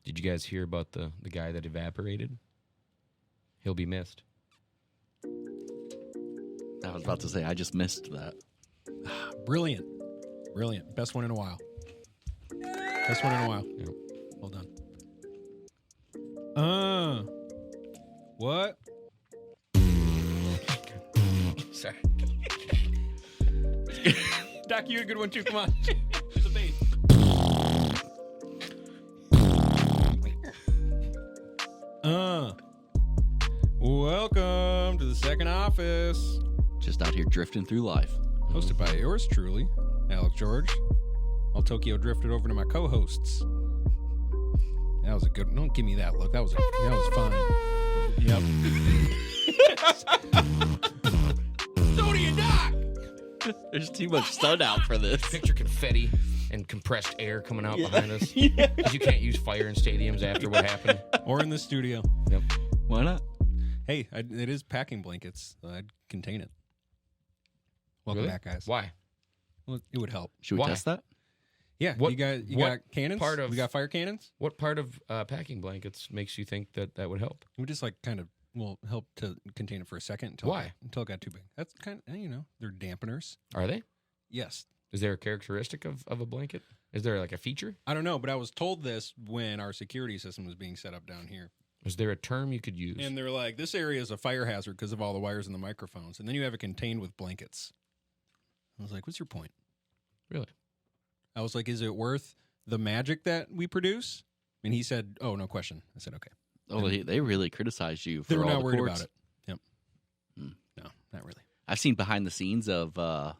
Did you guys hear about the guy that evaporated? He'll be missed. I was about to say, I just missed that. Brilliant. Best one in a while. Yep. Well done. What? Sorry. Doc, you had a good one too. Come on. There's a bait. Welcome to the second office. Just out here drifting through life. Hosted by yours truly, Alex George. While Tokyo drifted over to my co-hosts. That was a good. Don't give me that look. That was fine. Yep. So do you, Doc. There's too much sun out for this. Picture confetti and compressed air coming out behind us. Because you can't use fire in stadiums after what happened. Or in the studio. Yep. Why not? Hey, it is packing blankets. So I'd contain it. Welcome Really? back, guys. Why? Well, it would help. Should we Why? test that? Yeah. What- you got what cannons? part of- we got fire cannons? What part of packing blankets makes you think that would help? We just kind of will help to contain it for a second Why? until it got too big. That's kind of, they're dampeners. Are they? Yes. Is there a characteristic of a blanket? Is there like a feature? I don't know, but I was told this when our security system was being set up down here. Is there a term you could use? And they're like, this area is a fire hazard because of all the wires and the microphones. And then you have it contained with blankets. I was like, what's your point? Really? I was like, is it worth the magic that we produce? And he said, oh, no question. I said, okay. Oh, they really criticized you for They were all not the worried cords. about it. Yep. No, not really. I've seen behind the scenes of the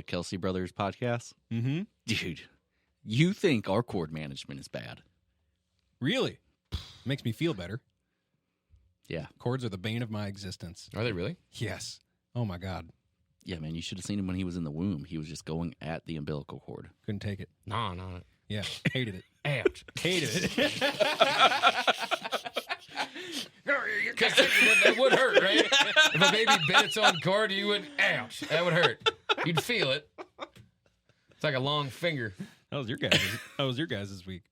Kelsey Brothers podcast. Mm-hmm. Dude, you think our cord management is bad. Really? Makes me feel better. Yeah. Cords are the bane of my existence. Are they really? Yes. Oh, my God. Yeah, man, you should have seen him when he was in the womb. He was just going at the umbilical cord. Couldn't take it. No. Yeah. Hated it. Ouch. Hated it. Because that would hurt, right? If a baby bit its own cord, you would, ouch, that would hurt. You'd feel it. It's like a long finger. How was your guys' week?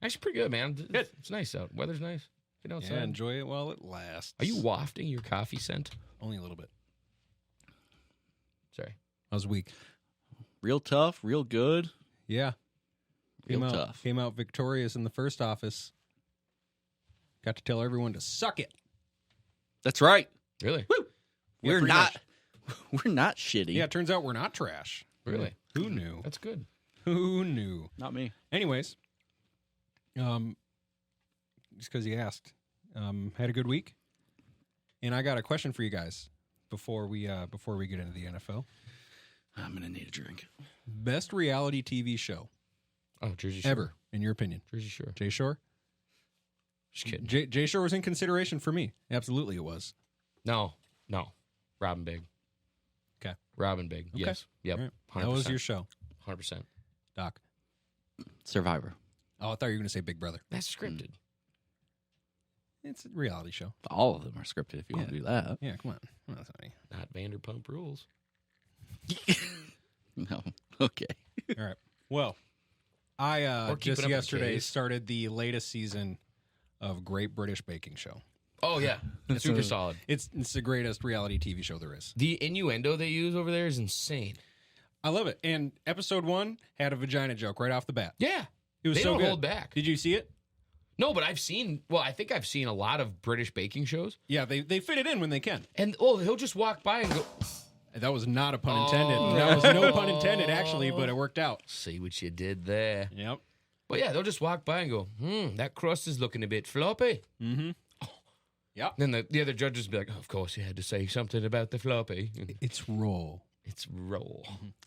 Actually, pretty good, man. It's nice out. Weather's nice. Get outside. Yeah, enjoy it while it lasts. Are you wafting your coffee scent? Only a little bit. Sorry. How's the week? Real tough, real good. Yeah. Real tough. Came out victorious in the first office. Got to tell everyone to suck it. That's right. Really? Woo! Yeah, We're pretty not shitty. Yeah, it turns out we're not trash. Really? Who knew? That's good. Who knew? Not me. Anyways, just because you asked, had a good week, and I got a question for you guys before we get into the NFL. I'm gonna need a drink. Best reality TV show Oh, Jersey Shore. ever, in your opinion? Jersey Shore. Jay Shore? Just kidding. Jay Shore was in consideration for me. Absolutely, it was. No. Robin Big. Okay. Robin Big. Okay. Yes. Yep. All right. 100%. That was your show, 100%. Doc. Survivor. Oh, I thought you were going to say Big Brother. That's scripted. It's a reality show. All of them are scripted if you want to do that. Yeah, come on. Sonny. Not Vanderpump Rules. No. Okay. All right. Well, I Or Keep It just Up with yesterday Case. started the latest season of Great British Baking Show. Oh, yeah. Super solid. It's the greatest reality TV show there is. The innuendo they use over there is insane. I love it. And episode 1 had a vagina joke right off the bat. Yeah. It was They so don't good. hold back. Did you see it? No, but I think I've seen a lot of British baking shows. Yeah, they fit it in when they can. And, he'll just walk by and go, That was not a pun intended. Oh. That was no pun intended, actually, but it worked out. see what you did there. Yep. But yeah, they'll just walk by and go, that crust is looking a bit floppy. Mm-hmm. Yep. Then the other judges be like, of course you had to say something about the floppy. It's raw. It's raw.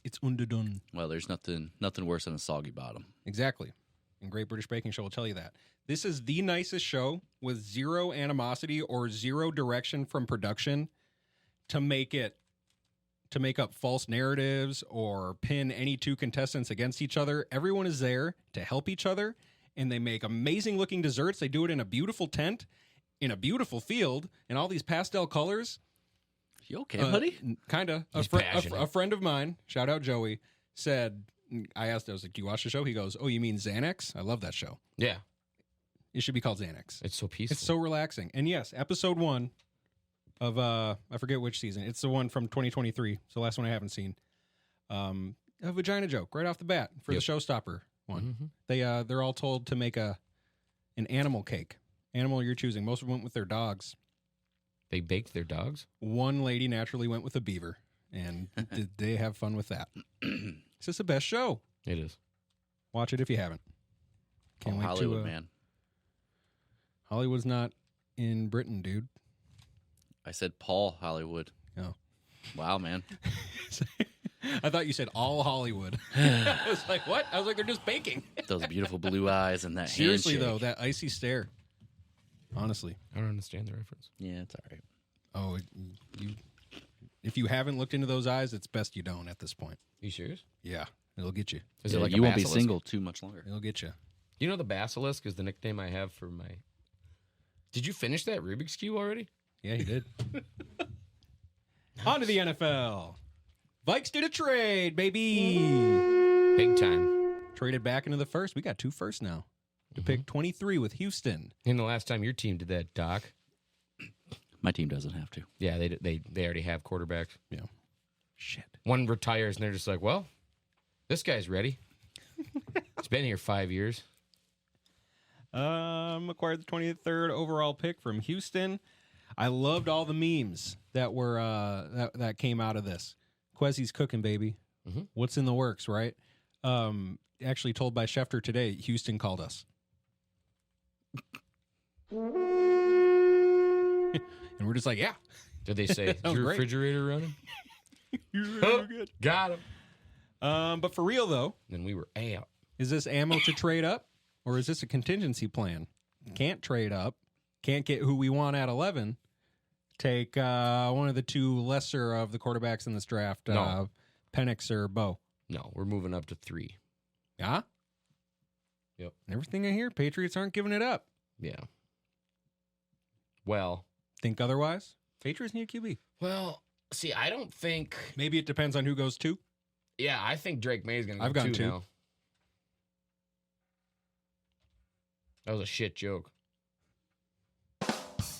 It's underdone. Well, there's nothing worse than a soggy bottom. Exactly. And Great British Baking Show will tell you that. This is the nicest show with zero animosity or zero direction from production to make up false narratives or pin any two contestants against each other. Everyone is there to help each other, and they make amazing looking desserts. They do it in a beautiful tent, in a beautiful field, in all these pastel colors. You okay, buddy? Kind of. He's passionate. A friend of mine, shout out Joey, said I asked, I was like, do you watch the show? He goes, oh, you mean Xanax? I love that show. Yeah. It should be called Xanax. It's so peaceful. It's so relaxing. And yes, episode 1 of, I forget which season. It's the one from 2023. It's the last one I haven't seen. A vagina joke right off the bat for the showstopper one. Mm-hmm. They're all told to make an animal cake. Animal you're choosing. Most of them went with their dogs. They baked their dogs? One lady naturally went with a beaver, and they have fun with that. It's just the best show. It is. Watch it if you haven't. Can't wait Hollywood, to, man. Hollywood's not in Britain, dude. I said Paul Hollywood. Oh. Wow, man. I thought you said all Hollywood. I was like, what? I was like, they're just baking. Those beautiful blue eyes and that Seriously, handshake. though, that icy stare. Honestly. I don't understand the reference. Yeah, it's all right. Oh, if you haven't looked into those eyes, it's best you don't at this point. You serious? Yeah, it'll get you. Is Yeah, it like you a won't be basilisk? single too much longer. It'll get you. You know the basilisk is the nickname I have for my... Did you finish that Rubik's Cube already? Yeah, he did. On to the NFL. Vikes did a trade, baby. Big time. Traded back into the first. We got 2 firsts now. To pick 23 with Houston. And the last time your team did that, Doc. My team doesn't have to. Yeah, they already have quarterbacks. Yeah. Shit. One retires and they're just like, well, this guy's ready. He's been here 5 years. Acquired the 23rd overall pick from Houston. I loved all the memes that were that came out of this. Quezzy's cooking, baby. Mm-hmm. What's in the works, right? Actually told by Schefter today, Houston called us. And we're just like, yeah. Did they say, is That was your great. refrigerator running? You're good. Got him. But for real, though, Then we were out. is this ammo to trade up, or is this a contingency plan? Can't trade up. Can't get who we want at 11. Take one of the 2 lesser of the quarterbacks in this draft, No. Penix or Bo. No, we're moving up to 3. Yeah? Yep. Everything I hear, Patriots aren't giving it up. Yeah. Well, Think otherwise? Patriots need a QB. well, see, I don't think... Maybe it depends on who goes 2. Yeah, I think Drake May's going to go I've gone 2 2. now. That was a shit joke.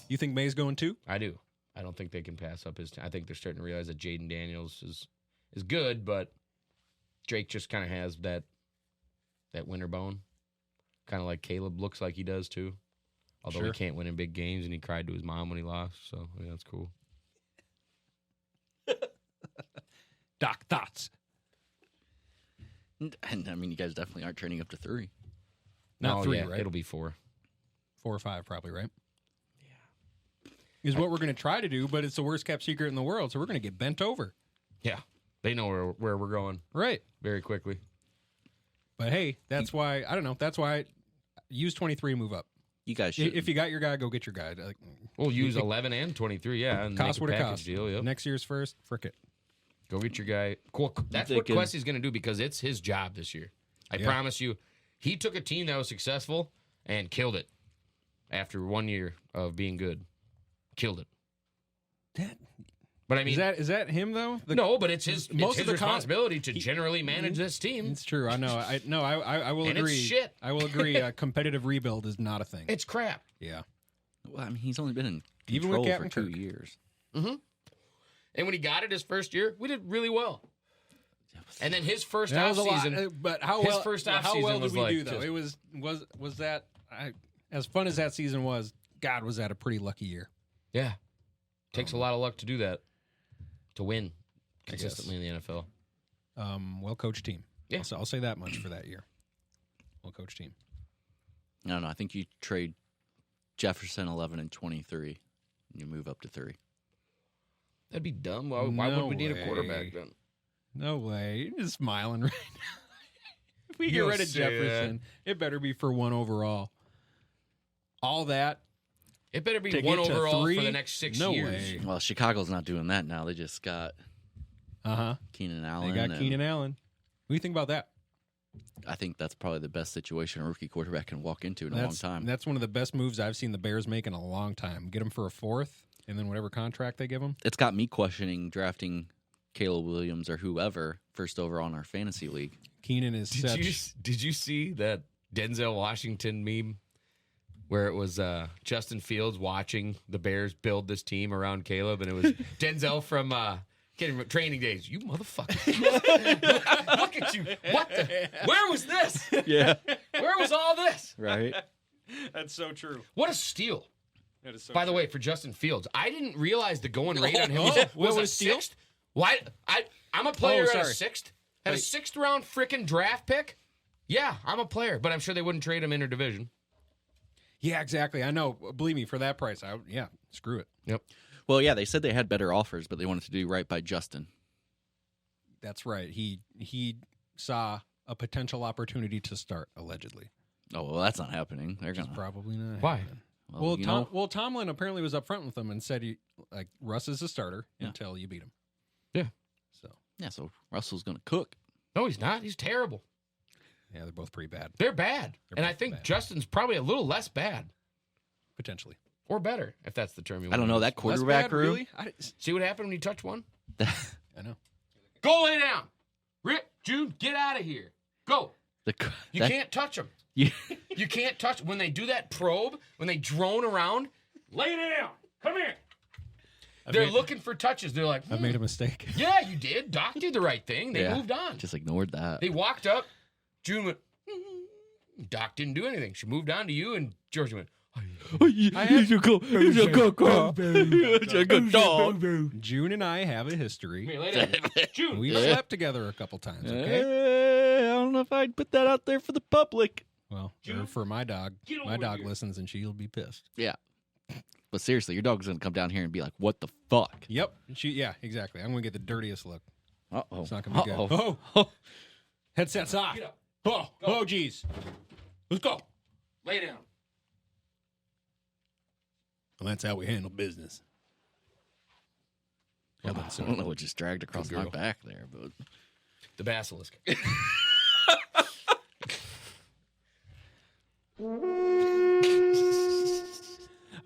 You think May's going 2? I do. I don't think they can pass up his... I think they're starting to realize that Jaden Daniels is good, but Drake just kind of has that winter bone. Kind of like Caleb looks like he does, too. Although Sure. he can't win in big games, and he cried to his mom when he lost, so I mean, that's cool. Doc, thoughts? And I mean, you guys definitely aren't training up to 3. Not Oh, 3, yeah, right? It'll be 4. 4 or 5 probably, right? Yeah. Is what we're going to try to do, but it's the worst kept secret in the world, so we're going to get bent over. Yeah. They know where we're going Right. very quickly. But hey, that's why, I don't know, that's why use 23 and move up. You guys should. If you got your guy, go get your guy. Like, We'll use 11 and 23, yeah, and cost make what a it package costs. deal. Yep. Next year's first, frick it. Go get your guy. Cool. That's what thinking- Quessie's going to do because it's his job this year. I Yeah. promise you. He took a team that was successful and killed it after 1 year of being good. Killed it. But I mean, Is that him though? no, but it's his most of the responsibility to generally manage this team. It's true. I know. I will And agree. it's shit. I will agree. A competitive rebuild is not a thing. It's crap. Yeah. Well, I mean, he's only been in Even with control for Captain 2 Kirk. years. Mm-hmm. And when he got it his first year, we did really well. And then his first That was a lot. offseason, But how his well? first how offseason well did was we like do though? just- It was that as fun as that season was. God, was that a pretty lucky year? yeah, takes a lot of luck to do that, to win I guess. consistently in the NFL. Well coached team. Yeah. I'll say that much for that year. Well coached team. No, I think you trade Jefferson 11 and 23, and you move up to 3. That'd be dumb. Why No would we need way. a quarterback then? No way. You're just smiling right now. If we get You'll rid of say Jefferson, it better be for 1 overall. All that. It better be To 1 get to overall 3? for the next 6 No years. way. Well, Chicago's not doing that now. They just got Keenan They Allen. got and Keenan Allen. What do you think about that? I think that's probably the best situation a rookie quarterback can walk into in a long time. That's one of the best moves I've seen the Bears make in a long time. Get him for a 4th, and then whatever contract they give him. It's got me questioning drafting Caleb Williams or whoever first over on our fantasy league. Keenan is Did you see that Denzel Washington meme where it was Justin Fields watching the Bears build this team around Caleb, and it was Denzel from Training Days. You motherfucker! Look at you! Where was this? Yeah. Where was all this? Right. That's so true. What a steal! That is so By the way, for Justin Fields, I didn't realize the going rate on him was a a steal? sixth. Why? I'm a player at a sorry. sixth. At a sixth round freaking draft pick. Yeah, I'm a player, but I'm sure they wouldn't trade him interdivision. Yeah, exactly. I know. Believe me, for that price, screw it. Yep. Well, yeah, they said they had better offers, but they wanted to do right by Justin. That's right. He saw a potential opportunity to start, allegedly. Oh, well, that's not happening. They're going to. Probably not. Why? Well, Tomlin apparently was upfront with them and said, Russ is a starter until you beat him. Yeah. So Russell's going to cook. No, he's not. He's terrible. Yeah, they're both pretty bad. They're bad. They're And I both think bad. Justin's probably a little less bad. Potentially. Or better, if that's the term you want. I don't know. That Less quarterback bad, room. really? See what happened when you touch one? I know. Go lay down. Rick, June, get out of here. Go. You can't touch them. Yeah. You can't touch when they do that probe, when they drone around. Lay down. Come here. They're looking for touches. They're like, I made a mistake. Yeah, you did. Doc did the right thing. They Yeah. moved on. Just ignored that. They walked up. June went, Doc didn't do anything. She moved on to you, and George went, He's a good dog. June and I have a history. Come here, lay down. June. We've slept together a couple times, okay? I don't know if I'd put that out there for the public. Well, or for my dog. Get My over dog here. listens, and she'll be pissed. Yeah. But seriously, your dog's going to come down here and be like, what the fuck? Yep. Yeah, exactly. I'm going to get the dirtiest look. Uh-oh. It's not going to be good. Oh. Headset's off. Get up. Oh, geez. Let's go. Lay down. Well, that's how we handle business. I don't know what just dragged across my back there, but The basilisk.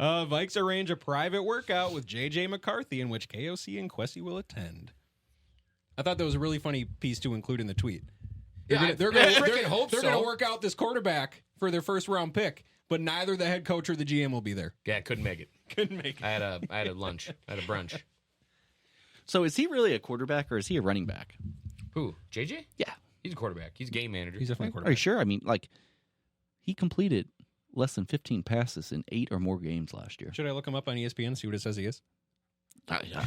Vikes arrange a private workout with J.J. McCarthy in which KOC and Kwesi will attend. I thought that was a really funny piece to include in the tweet. They're going to work out this quarterback for their first round pick, but neither the head coach or the GM will be there. Yeah, couldn't make it. Couldn't make it. I had a lunch. I had a brunch. So is he really a quarterback or is he a running back? Who? JJ? Yeah. He's a quarterback. He's a game manager. He's definitely a Are you quarterback. sure? I mean, like, he completed less than 15 passes in 8 or more games last year. Should I look him up on ESPN and see what it says he is?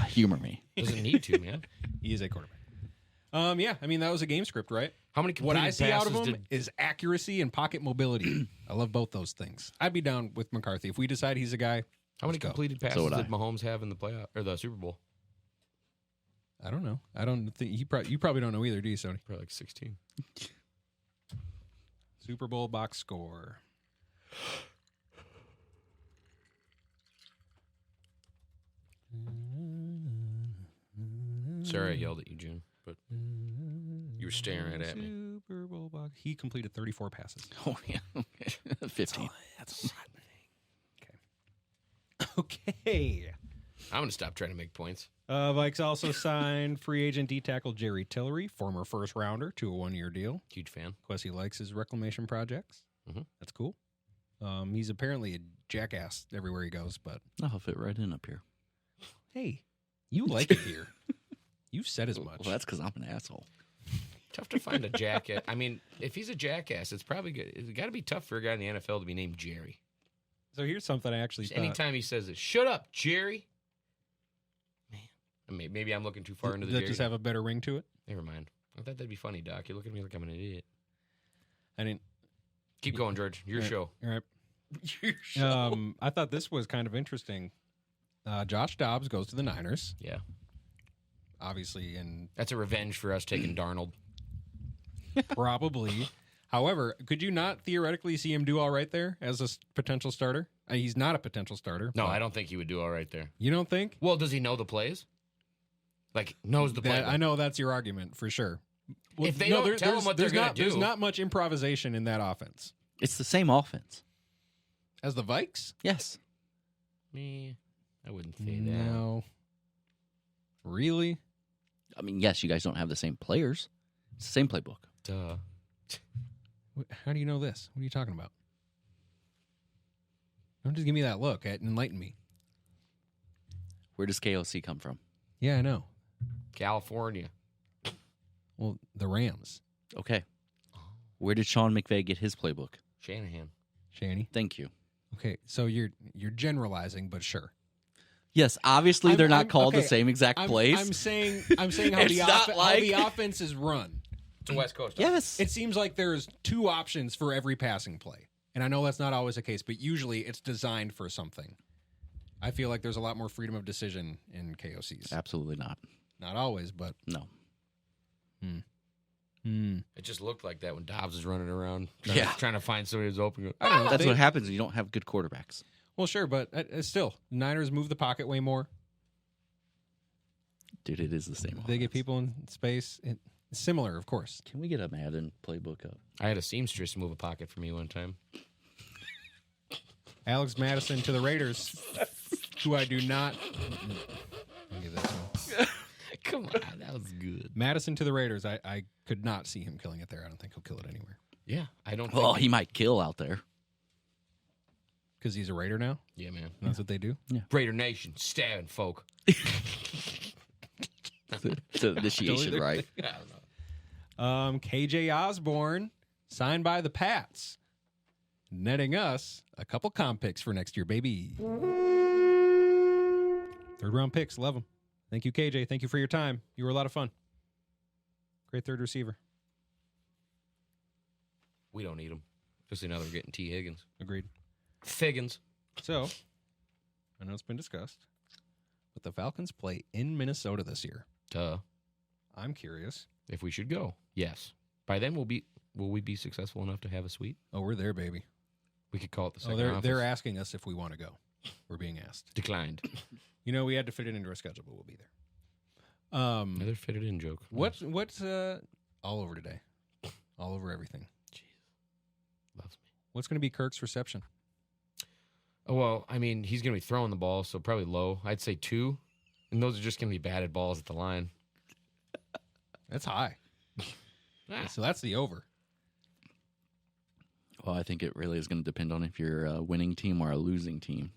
Humor me. Doesn't need to, man. He is a quarterback. Yeah, I mean, that was a game script, right? How many What completed I see out of passes him is accuracy and pocket mobility. I love both those things. I'd be down with McCarthy. If we decide he's a guy, How many let's go. completed passes So would I. did Mahomes have in the playoff or the Super Bowl? I don't know. I don't think you probably don't know either, do you, Sony? Probably like 16. Super Bowl box score. Sorry I yelled at you, June, but you were staring right at me. Super Bowl box. He completed 34 passes. Oh, yeah. Okay. 15. That's a lot. Okay. I'm going to stop trying to make points. Vikes also signed free agent D-tackle Jerry Tillery, former first rounder, to a 1-year deal. Huge fan. Plus, he likes his reclamation projects. Mhm. That's cool. He's apparently a jackass everywhere he goes, but I'll fit right in up here. hey, you like it here. You've said as much. Well, that's because I'm an asshole. Tough to find a jackass. I mean, if he's a jackass, it's probably good. It's got to be tough for a guy in the NFL to be named Jerry. So here's something I actually Just thought. anytime he says it, shut up, Jerry. Man, I mean, maybe I'm looking too far into the Does that Jerry. just have a better ring to it? Never mind. I thought that'd be funny, Doc. You look at me like I'm an idiot. I didn't. Keep going, George. Your show. All right. Your show. I thought this was kind of interesting. Josh Dobbs goes to the Niners, Yeah. obviously, and That's a revenge for us taking Darnold. probably. However, could you not theoretically see him do all right there as a potential starter? He's not a potential starter. No, but- I don't think he would do all right there. You don't think? Well, does he know the plays? Like, knows the play. I know that's your argument for sure. Well, If they don't tell him what they're going to do. There's not much improvisation in that offense. It's the same offense. As the Vikes? Yes. Me, I wouldn't say that. No. Really? I mean, yes, you guys don't have the same players. It's the same playbook. Duh. How do you know this? What are you talking about? Don't just give me that look. Enlighten me. Where does KOC come from? Yeah, I know. California. Well, the Rams. Okay. Where did Sean McVay get his playbook? Shanahan. Shanny. Thank you. Okay, so you're generalizing, but sure. Yes, obviously they're not called the okay, same exact plays. I'm saying how It's not how like- the offense is run. It's a West Coast. Yes. It seems like there's two options for every passing play. And I know that's not always the case, but usually it's designed for something. I feel like there's a lot more freedom of decision in KOCs. Absolutely not. Not always, but No. It just looked like that when Dobbs was running around Yeah. trying to find somebody who's open. I don't know. That's what happens when you don't have good quarterbacks. Well, sure, but still, Niners move the pocket way more. Dude, it is the same. They get offense. people in space. It's similar, of course. Can we get a Madden playbook up? I had a seamstress move a pocket for me one time. Alex Madison to the Raiders, who I do not. I'll give that to him. Come on, that was good. Madison to the Raiders. I could not see him killing it there. I don't think he'll kill it anywhere. Yeah, I don't. Well, think he might kill out there. Because he's a Raider now? Yeah, man. That's what they do? Raider Nation stabbing folk. It's an initiation, Totally right? I don't know. KJ Osborne, signed by the Pats, netting us a couple comp picks for next year, baby. Third round picks, love them. Thank you, KJ. Thank you for your time. You were a lot of fun. Great third receiver. We don't need him. Especially now they're getting T. Higgins. Agreed. Figgins. So, I know it's been discussed, but the Falcons play in Minnesota this year. Duh. I'm curious. If we should go, yes. By then, will we be successful enough to have a suite? Oh, we're there, baby. We could call it the Oh, second office. they're asking us if we want to go. We're being asked. Declined. You know, we had to fit it into our schedule, but we'll be there. Another fitted in joke. What's all over today? All over everything. Loves me. What's going to be Kirk's reception? Oh, well, I mean, he's going to be throwing the ball, so probably low. I'd say 2. And those are just going to be batted balls at the line. That's high. Ah. So that's the over. Well, I think it really is going to depend on if you're a winning team or a losing team.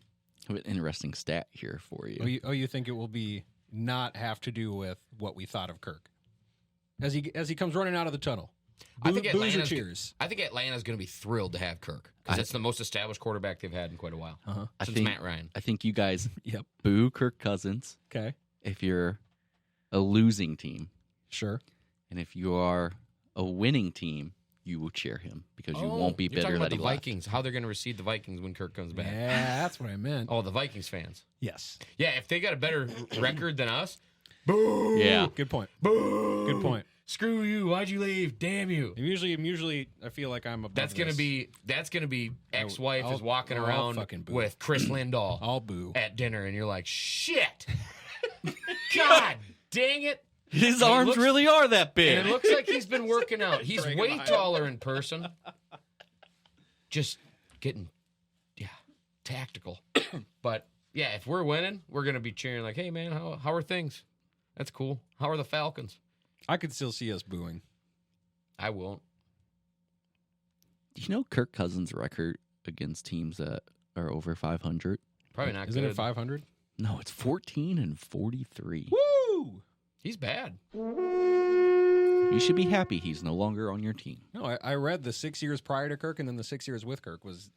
I have an interesting stat here for you. You think it will be not have to do with what we thought of Kirk as he comes running out of the tunnel? I think Boos or Atlanta's cheers. I think Atlanta's going to be thrilled to have Kirk because that's the most established quarterback they've had in quite a while. Since Matt Ryan. I think you guys Yep. boo Kirk Cousins Okay. if you're a losing team. Sure. And if you are a winning team, you will cheer him because you won't be You're bitter talking about that the he left. Vikings, how they're going to receive the Vikings when Kirk comes back. Yeah, that's what I meant. Oh, the Vikings fans. Yes. Yeah, if they got a better record than us, boo! Yeah. Good point. Boo! Good point. Screw you! Why'd you leave? Damn you! I'm usually I feel like I'm above That's gonna this. be ex-wife I'll- is walking I'll around fucking boo. with Chris Lindahl I'll boo. at dinner, and you're like, shit! God dang it! His He arms looks- really are that And big. it looks like he's been working out. He's Bring him way behind. taller in person. Just getting, tactical. But yeah, if we're winning, we're gonna be cheering like, "Hey man, how are things? That's cool. How are the Falcons?" I could still see us booing. I won't. Do you know Kirk Cousins' record against teams that are over 500? Probably not Isn't good. it 500? No, it's 14-43. Woo! He's bad. You should be happy he's no longer on your team. No, I read the 6 years prior to Kirk and then the 6 years with Kirk was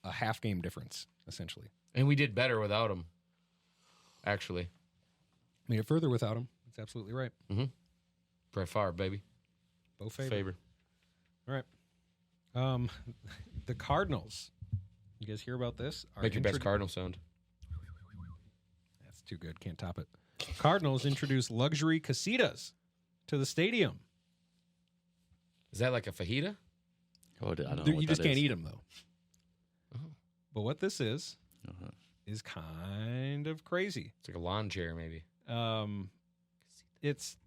a half game difference, essentially. And we did better without him. Actually. Made it further without him. That's absolutely right. Brett Favre, baby. Bo favor. Favor. All right. The Cardinals. You guys hear about this? Make your best Cardinal sound. That's too good. Can't top it. Cardinals introduced luxury casitas to the stadium. Is that like a fajita? Oh, I don't know. You what just that can't is. eat them, though. Oh. But what this is Uh-huh. kind of crazy. It's like a lawn chair, maybe. It's.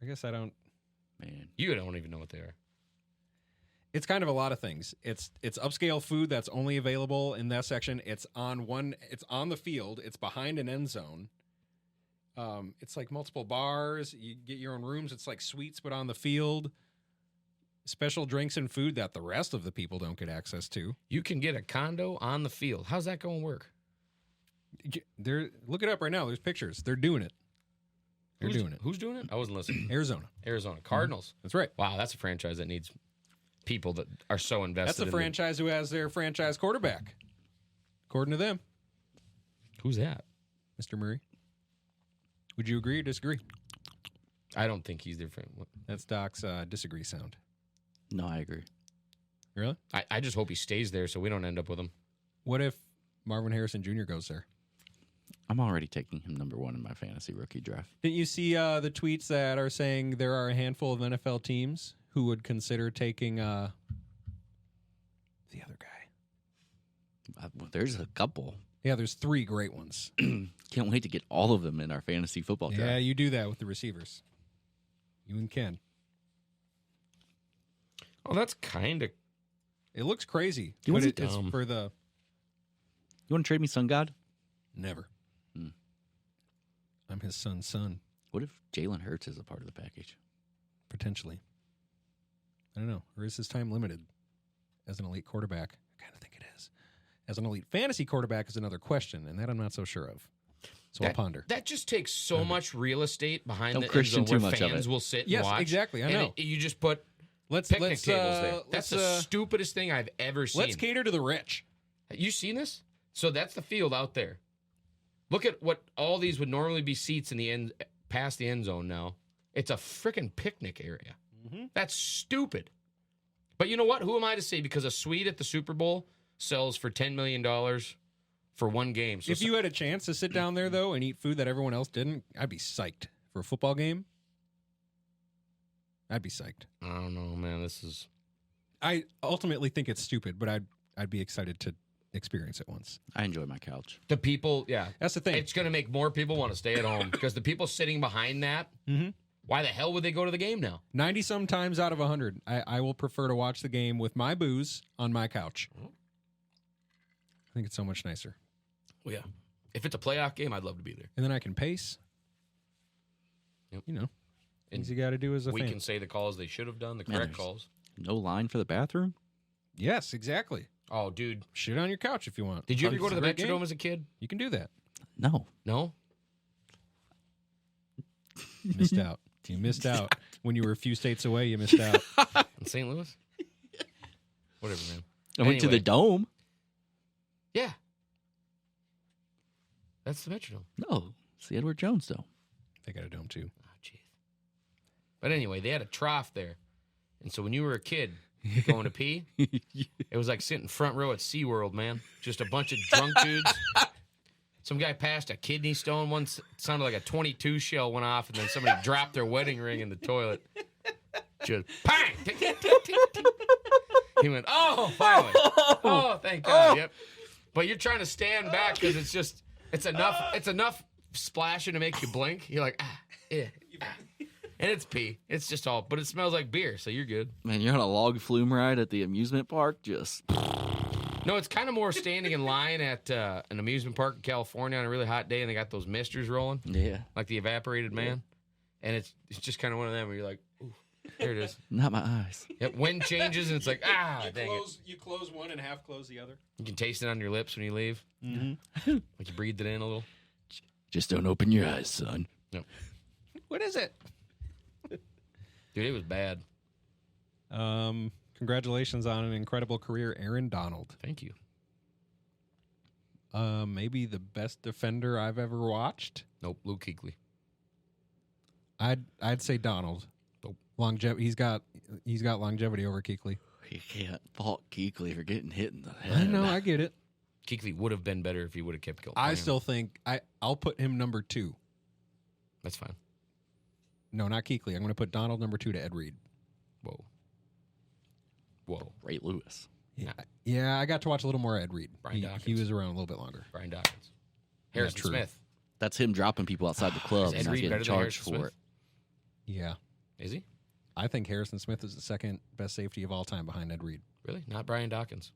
I guess I don't. Man. You don't even know what they are. It's kind of a lot of things. It's upscale food that's only available in that section. It's on the field. It's behind an end zone. It's like multiple bars. You get your own rooms. It's like suites, but on the field. Special drinks and food that the rest of the people don't get access to. You can get a condo on the field. How's that going to work? Look it up right now. There's pictures. They're doing it. They're doing it. Who's doing it? I wasn't listening. Arizona. Cardinals. That's right. Wow, that's a franchise that needs people that are so invested. That's the franchise who has their franchise quarterback, according to them. Who's that? Mr. Murray. Would you agree or disagree? I don't think he's their friend. That's Doc's disagree sound. No, I agree. Really? I just hope he stays there so we don't end up with him. What if Marvin Harrison Jr. goes there? I'm already taking him number 1 in my fantasy rookie draft. Didn't you see the tweets that are saying there are a handful of NFL teams who would consider taking the other guy? Well, there's a couple. Yeah, there's 3 great ones. Can't wait to get all of them in our fantasy football draft. Yeah, you do that with the receivers. You and Ken. Oh, that's kind of... It looks crazy. You want it's dumb. for the... You want to trade me Sun God? Never. I'm his son's son. What if Jalen Hurts is a part of the package? Potentially. I don't know. Or is his time limited as an elite quarterback? I kind of think it is. As an elite fantasy quarterback is another question, and that I'm not so sure of. So I'll ponder. That just takes so much real estate behind Don't the end Christian zone too where much of fans it. will sit Yes, and watch. exactly. I and know. you just put Let's picnic tables there. let's, That's the stupidest thing I've ever seen. Let's cater to the rich. You seen this? So that's the field out there. Look at what all these would normally be seats in the end, past the end zone now. It's a freaking picnic area. Mm-hmm. That's stupid. But you know what? Who am I to say? Because a suite at the Super Bowl sells for $10 million for one game. So If you had a chance to sit down there, though, and eat food that everyone else didn't, I'd be psyched. For a football game, I'd be psyched. I don't know, man. This is... I ultimately think it's stupid, but I'd be excited to experience it once. I enjoy my couch. The people, yeah. That's the thing. It's going to make more people want to stay at home because the people sitting behind that, why the hell would they go to the game now? 90-some times out of 100, I will prefer to watch the game with my booze on my couch. I think it's so much nicer. Well, yeah. If it's a playoff game, I'd love to be there. And then I can pace. Yep. You know, And things you got to do as a we fan. can say the calls they should have done, the Man, correct there's- calls. No line for the bathroom? Yes, exactly. Oh, dude. Shit on your couch if you want. Did you ever It's go a to the great Metrodome game. as a kid? You can do that. No. No? Missed out. You missed out. When you were a few states away, you missed out. In St. Louis? Whatever, man. I went to the Anyway. Dome. Yeah. That's the Metrodome. No. It's the Edward Jones Dome. They got a dome, too. Oh, jeez. But anyway, they had a trough there. And so when you were a kid going to pee, it was like sitting front row at SeaWorld, man. Just a bunch of drunk dudes. Some guy passed a kidney stone. One sounded like a 22 shell went off, and then somebody dropped their wedding ring in the toilet. Just bang! Tick, tick, tick, tick, tick. He went, oh, finally. Oh, thank God. Yep. But you're trying to stand back because it's enough splashing to make you blink. You're like, yeah. And it's pee. It's just all, but it smells like beer, so you're good. Man, you're on a log flume ride at the amusement park. Just No, it's kind of more standing in line at an amusement park in California on a really hot day, and they got those misters rolling, yeah, like the evaporated man. And it's just kind of one of them where you're like, ooh, there it is. not my eyes. Yep, wind changes, and it's like, dang it. You close one and half close the other. You can taste it on your lips when you leave. Mm-hmm. Like you breathed it in a little. Just don't open your eyes, son. No. What is it? Dude, it was bad. Congratulations on an incredible career, Aaron Donald. Thank you. Maybe the best defender I've ever watched. Nope, Luke Kuechly. I'd say Donald. Nope. He's got longevity over Kuechly. You can't fault Kuechly for getting hit in the head. I know, I get it. Kuechly would have been better if he would have kept going. I still think I'll put him number 2. That's fine. No, not Kuechly. I'm going to put Donald number 2 to Ed Reed. Whoa. Whoa. Ray Lewis. Yeah, I got to watch a little more Ed Reed. Brian He Dawkins. was around a little bit longer. Brian Dawkins. Harrison true. Smith. That's him dropping people outside the club Is Ed and not Reed getting better than charged Harrison for Smith? it. Yeah. Is he? I think Harrison Smith is the second best safety of all time behind Ed Reed. Really? Not Brian Dawkins.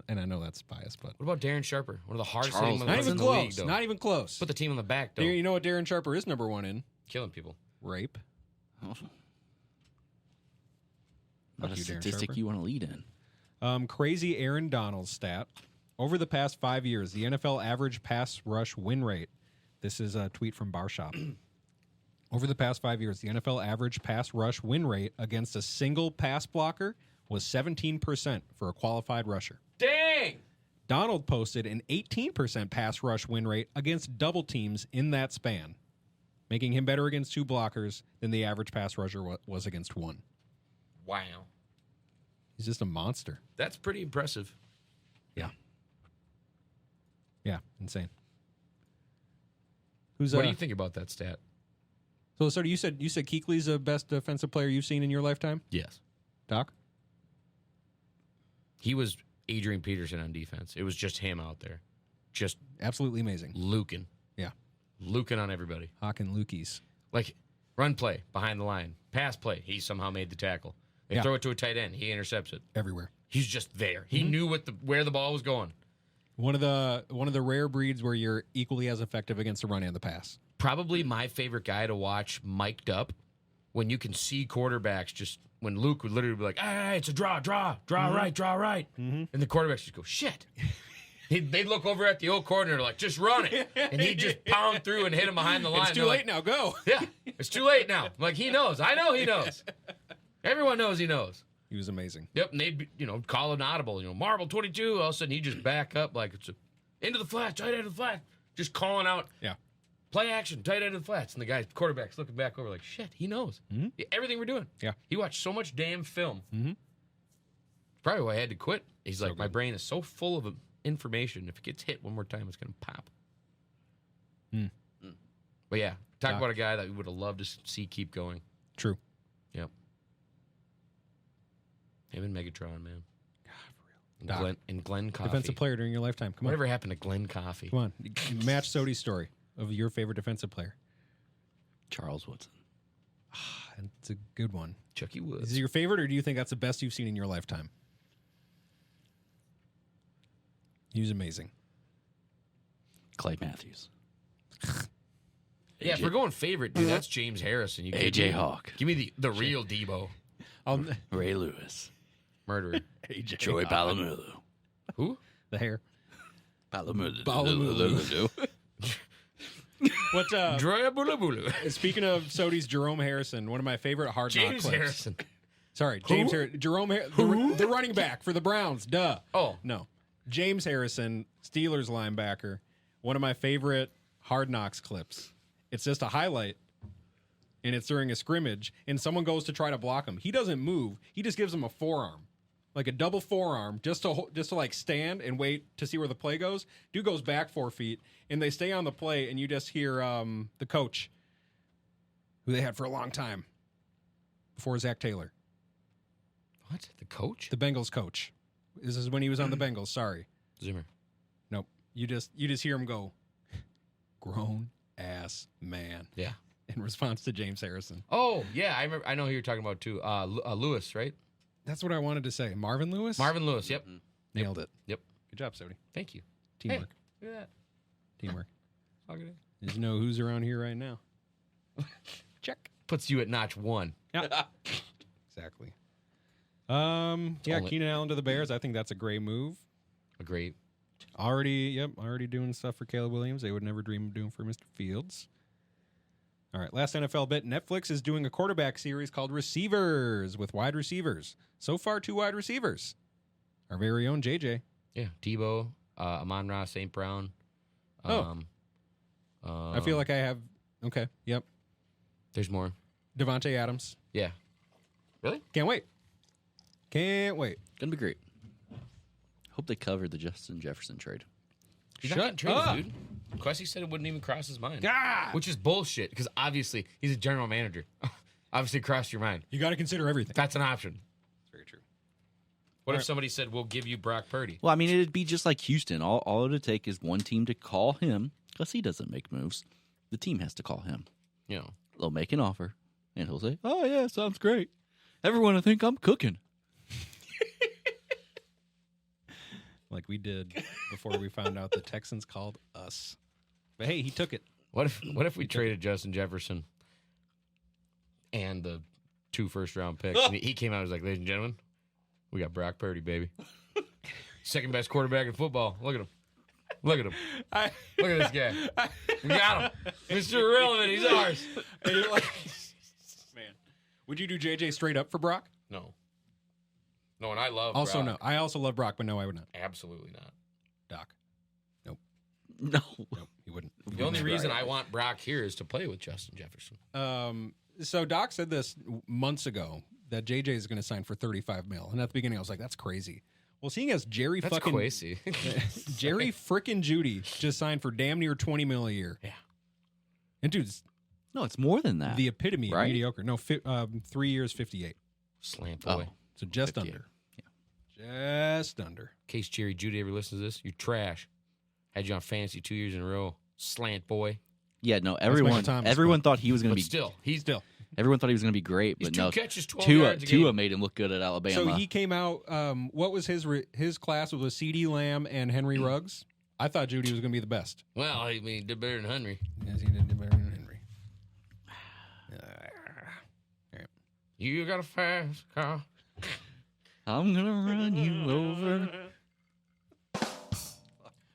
And I know that's biased, but What about Darren Sharper? One of the hardest Charles hitting not motherfuckers even in the close. league, though. Not even close. Put the team on the back, though. You know what Darren Sharper is number 1 in? Killing people. Rape. Oh. Fuck Not a you, Darren statistic Sharper. you want to lead in. Crazy Aaron Donald stat. Over the past 5 years, the NFL average pass rush win rate. This is a tweet from Barshop. Over the past 5 years, the NFL average pass rush win rate against a single pass blocker was 17% for a qualified rusher. Dang! Donald posted an 18% pass rush win rate against double teams in that span, making him better against 2 blockers than the average pass rusher was against 1. Wow. He's just a monster. That's pretty impressive. Yeah. Yeah, insane. Who's What do you think about that stat? So you said Kuechly's the best defensive player you've seen in your lifetime, Yes. Doc? He was Adrian Peterson on defense. It was just him out there. Just Absolutely amazing. luking. Yeah. Luking on everybody. Hawk and Lukey's. Like, run play, behind the line. Pass play, he somehow made the tackle. They Yeah. throw it to a tight end, he intercepts it. Everywhere. He's just there. He knew where the ball was going. One of the rare breeds where you're equally as effective against the run and the pass. Probably my favorite guy to watch mic'd up when you can see quarterbacks just when Luke would literally be like, hey, it's a draw right. And the quarterbacks just go, shit. They'd look over at the old coordinator like, just run it. And he'd just pound through and hit him behind the line. It's too late now. Go. Yeah, it's too late now. I'm like, he knows. I know he knows. Everyone knows he knows. He was amazing. Yep, and they'd call an audible, marble 22. All of a sudden, he'd just back up like it's into the flat, tight end of the flat. Just calling out, Yeah. play action, tight end of the flats. And the guy, quarterback's looking back over like, shit, he knows. Everything we're doing. Yeah. He watched so much damn film. Probably why I had to quit. He's like, my brain is so full of information. If it gets hit one more time, it's going to pop. But yeah, talk about a guy that we would have loved to see keep going. True. Yep. Him and Megatron, man. Doc. And Glenn Coffey. Defensive player during your lifetime. Come on. Whatever happened to Glenn Coffey? Come on. Match Sodi's story of your favorite defensive player. Charles Woodson. It's a good one. Chucky Is Woods. it your favorite, or do you think that's the best you've seen in your lifetime? He was amazing. Clay Matthews. Yeah, if we're going favorite, dude, that's James Harrison. You AJ Hawk. Give me the real Debo. Ray Lewis. Murderer. AJ. Joey Palomulu. Who? The hair. Palomulu. What? Droya Bula Bula. Speaking of Sodi's, Jerome Harrison, one of my favorite hard knock James clips. Harrison. Sorry, James Harrison. Jerome the running back for the Browns. Duh. Oh. No. James Harrison, Steelers linebacker. One of my favorite Hard Knocks clips. It's just a highlight, and it's during a scrimmage, and someone goes to try to block him. He doesn't move. He just gives him a forearm, like a double forearm, just to like stand and wait to see where the play goes. Dude goes back 4 feet, and they stay on the play, and you just hear the coach, who they had for a long time, before Zach Taylor. What? The coach? The Bengals coach. This is when he was on the Bengals. Sorry. Zimmer. Nope. You just hear him go, grown ass man. Yeah. In response to James Harrison. Oh, yeah. I remember. I know who you're talking about, too. Lewis, right? That's what I wanted to say. Marvin Lewis? Marvin Lewis, yep. Nailed it. Yep. Good job, Sodi. Thank you. Teamwork. Hey, look at that. Teamwork. Look at it. Did you know who's around here right now? Check. Puts you at notch 1. Yeah. Exactly. Yeah, Only- Keenan Allen to the Bears. I think that's a great move. A great. Already doing stuff for Caleb Williams. They would never dream of doing for Mr. Fields. All right, last NFL bit. Netflix is doing a quarterback series called Receivers with wide receivers. So far, 2 wide receivers. Our very own JJ. Yeah. Debo, Amon-Ra, St. Brown. I feel like I have... Okay, yep. There's more. Devontae Adams. Yeah. Really? Can't wait. Can't wait. Gonna be great. Hope they covered the Justin Jefferson trade. He's not getting traded, dude. Quessy said it wouldn't even cross his mind. Ah! Which is bullshit, because obviously he's a general manager. Obviously it crossed your mind. You got to consider everything. That's an option. That's very true. What if somebody said, we'll give you Brock Purdy? Well, I mean, it'd be just like Houston. All it would take is one team to call him, because he doesn't make moves. The team has to call him. You know. They'll make an offer, and he'll say, oh, yeah, sounds great. Everyone will think I'm cooking. like we did before we found out the Texans called us. But hey, he took it. What if we traded Justin Jefferson and the 2 first-round picks? And he came out and was like, ladies and gentlemen, we got Brock Purdy, baby. Second best quarterback in football. Look at him. Look at him. Look at this guy. We got him. Mr. Irrelevant. He's ours. And you're like, man, would you do JJ straight up for Brock? No. No, and I love Also, Brock. no. I also love Brock, but no, I would not. Absolutely not. Doc. No. Nope, he wouldn't. The only reason I want Brock here is to play with Justin Jefferson. So Doc said this months ago that JJ is going to sign for $35 million. And at the beginning, I was like, that's crazy. Well, seeing as Jerry That's fucking crazy. Jerry frickin' Judy just signed for damn near $20 million a year. Yeah. And dude's No, it's more than that. the epitome right? of mediocre. No, 3 years, 58. Slant boy. Oh. So just 58. under. Yeah. Just under. In case Jerry Judy ever listens to this, you're trash. Had you on fantasy 2 years in a row. Slant boy. Yeah, no, Michael everyone Thomas, thought he was going But to be still, he's Still. everyone thought he was going to be great, He's but 2 no. catches, 12 Tua yards a game. Tua made him look good at Alabama. So he came out, what was his class? Was CeeDee Lamb and Henry Ruggs? I thought Judy was going to be the best. Well, I mean, he did better than Henry. Yes, he did better than Henry. You got a fast car. I'm going to run you over.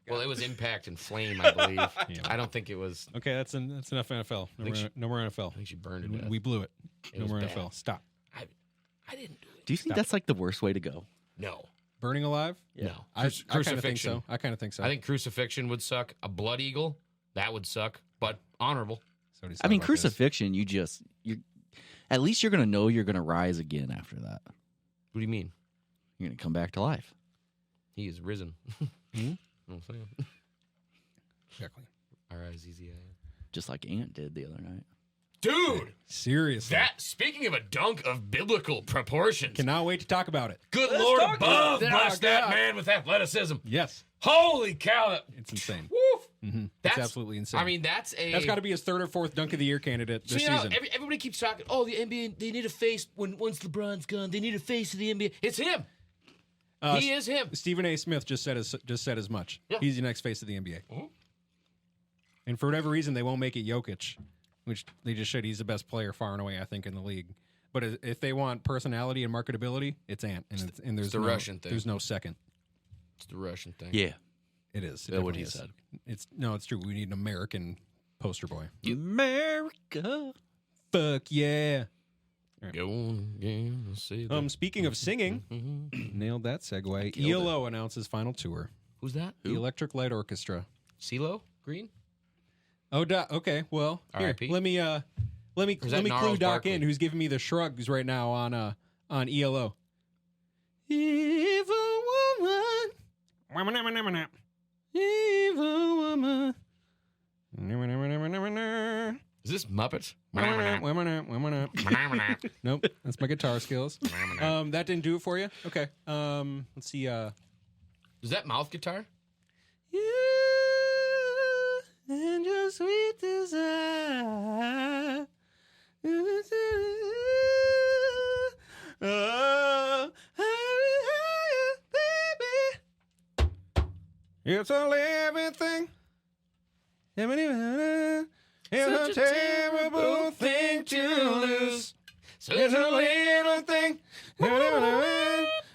Well, it was Impact and Flame, I believe. Yeah. I don't think it was. Okay, that's enough NFL. No more NFL. I think she burned it. to death. We blew it. It No was more bad. NFL. Stop. I didn't do it. Do you think that's like the worst way to go? No. Burning alive? No. I kind of think Crucifixion. so. I kind of think so. I think crucifixion would suck. A blood eagle, that would suck, but honorable. So I mean, crucifixion, you're at least you're going to know you're going to rise again after that. What do you mean? You're going to come back to life. He is risen. Hmm? You know what I'm saying? Exactly. R-I-Z-Z-I-N. Just like Ant did the other night. Dude! Seriously. Speaking of a dunk of biblical proportions, Cannot wait to talk about it. good Lord above, it. bless Oh, that God. man with athleticism. Yes. Holy cow. It's insane. Woof. Mm-hmm. It's That's absolutely insane. I mean, that's got to be his 3rd or 4th Dunk of the Year candidate this So, you know, season. everybody keeps talking, oh, the NBA, they need a face once LeBron's gone. They need a face of the NBA. It's him. He is him. Stephen A. Smith just said as much. Yeah. He's the next face of the NBA. Mhm. And for whatever reason, they won't make it Jokic, which they just should. He's the best player far and away, I think, in the league. But if they want personality and marketability, it's Ant. And there's the no, Russian thing. There's no second. It's the Russian thing. Yeah. It is. It That's what definitely he is. said. It's true. We need an American poster boy. America. Fuck yeah. Go on again. See that. Speaking of singing, Mhm. nailed that segue. killed ELO announces final tour. Who's that? The Electric Light Orchestra. CeeLo Green? Oh, Doc. Okay. Well, here, R.I.P.? let me Or is that clue Gnarls Doc Barkley? in, who's giving me the shrugs right now on ELO. Evil woman, evil woman. Is this Muppets? Nope, that's my guitar skills. That didn't do it for you. Okay. Let's see. Is that mouth guitar? You and your sweet desire. Oh, baby. It's a living thing. It's a terrible thing to lose. It's a little thing.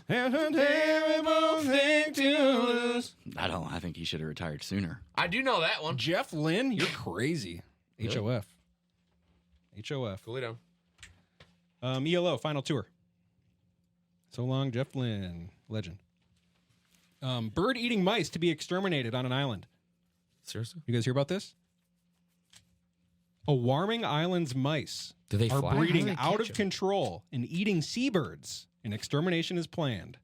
It's a terrible thing to lose. I think he should have retired sooner. I do know that one. Jeff Lynne, you're crazy. Really? HOF. HOF. Cool it down. ELO, final tour. So long, Jeff Lynne. Legend. Bird-eating mice to be exterminated on an island. Seriously? You guys hear about this? A Warming Island's mice Do they are fly? How do breeding they out catch of 'em? control and eating seabirds. An extermination is planned.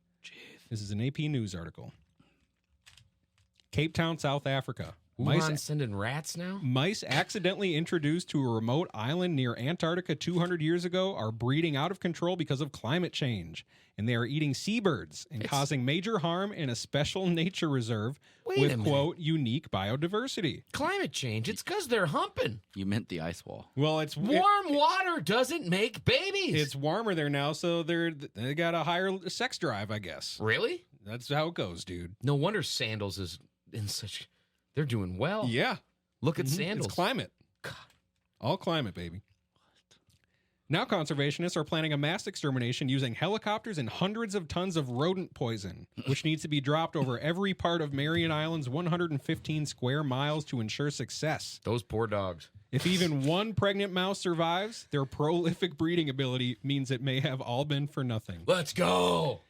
This is an AP News article. Cape Town, South Africa. Wuhan sending rats now? Mice accidentally introduced to a remote island near Antarctica 200 years ago are breeding out of control because of climate change. And they are eating seabirds and causing major harm in a special nature reserve Wait a with, minute. quote, unique biodiversity. Climate change. It's because they're humping. You meant the ice wall. Well, it's Warm water doesn't make babies. It's warmer there now, so they got a higher sex drive, I guess. Really? That's how it goes, dude. No wonder Sandals is in such. They're doing well. Yeah. Look at Sandals. It's climate. God. All climate, baby. Now conservationists are planning a mass extermination using helicopters and hundreds of tons of rodent poison, which needs to be dropped over every part of Marion Island's 115 square miles to ensure success. Those poor dogs. If even one pregnant mouse survives, their prolific breeding ability means it may have all been for nothing. Let's go.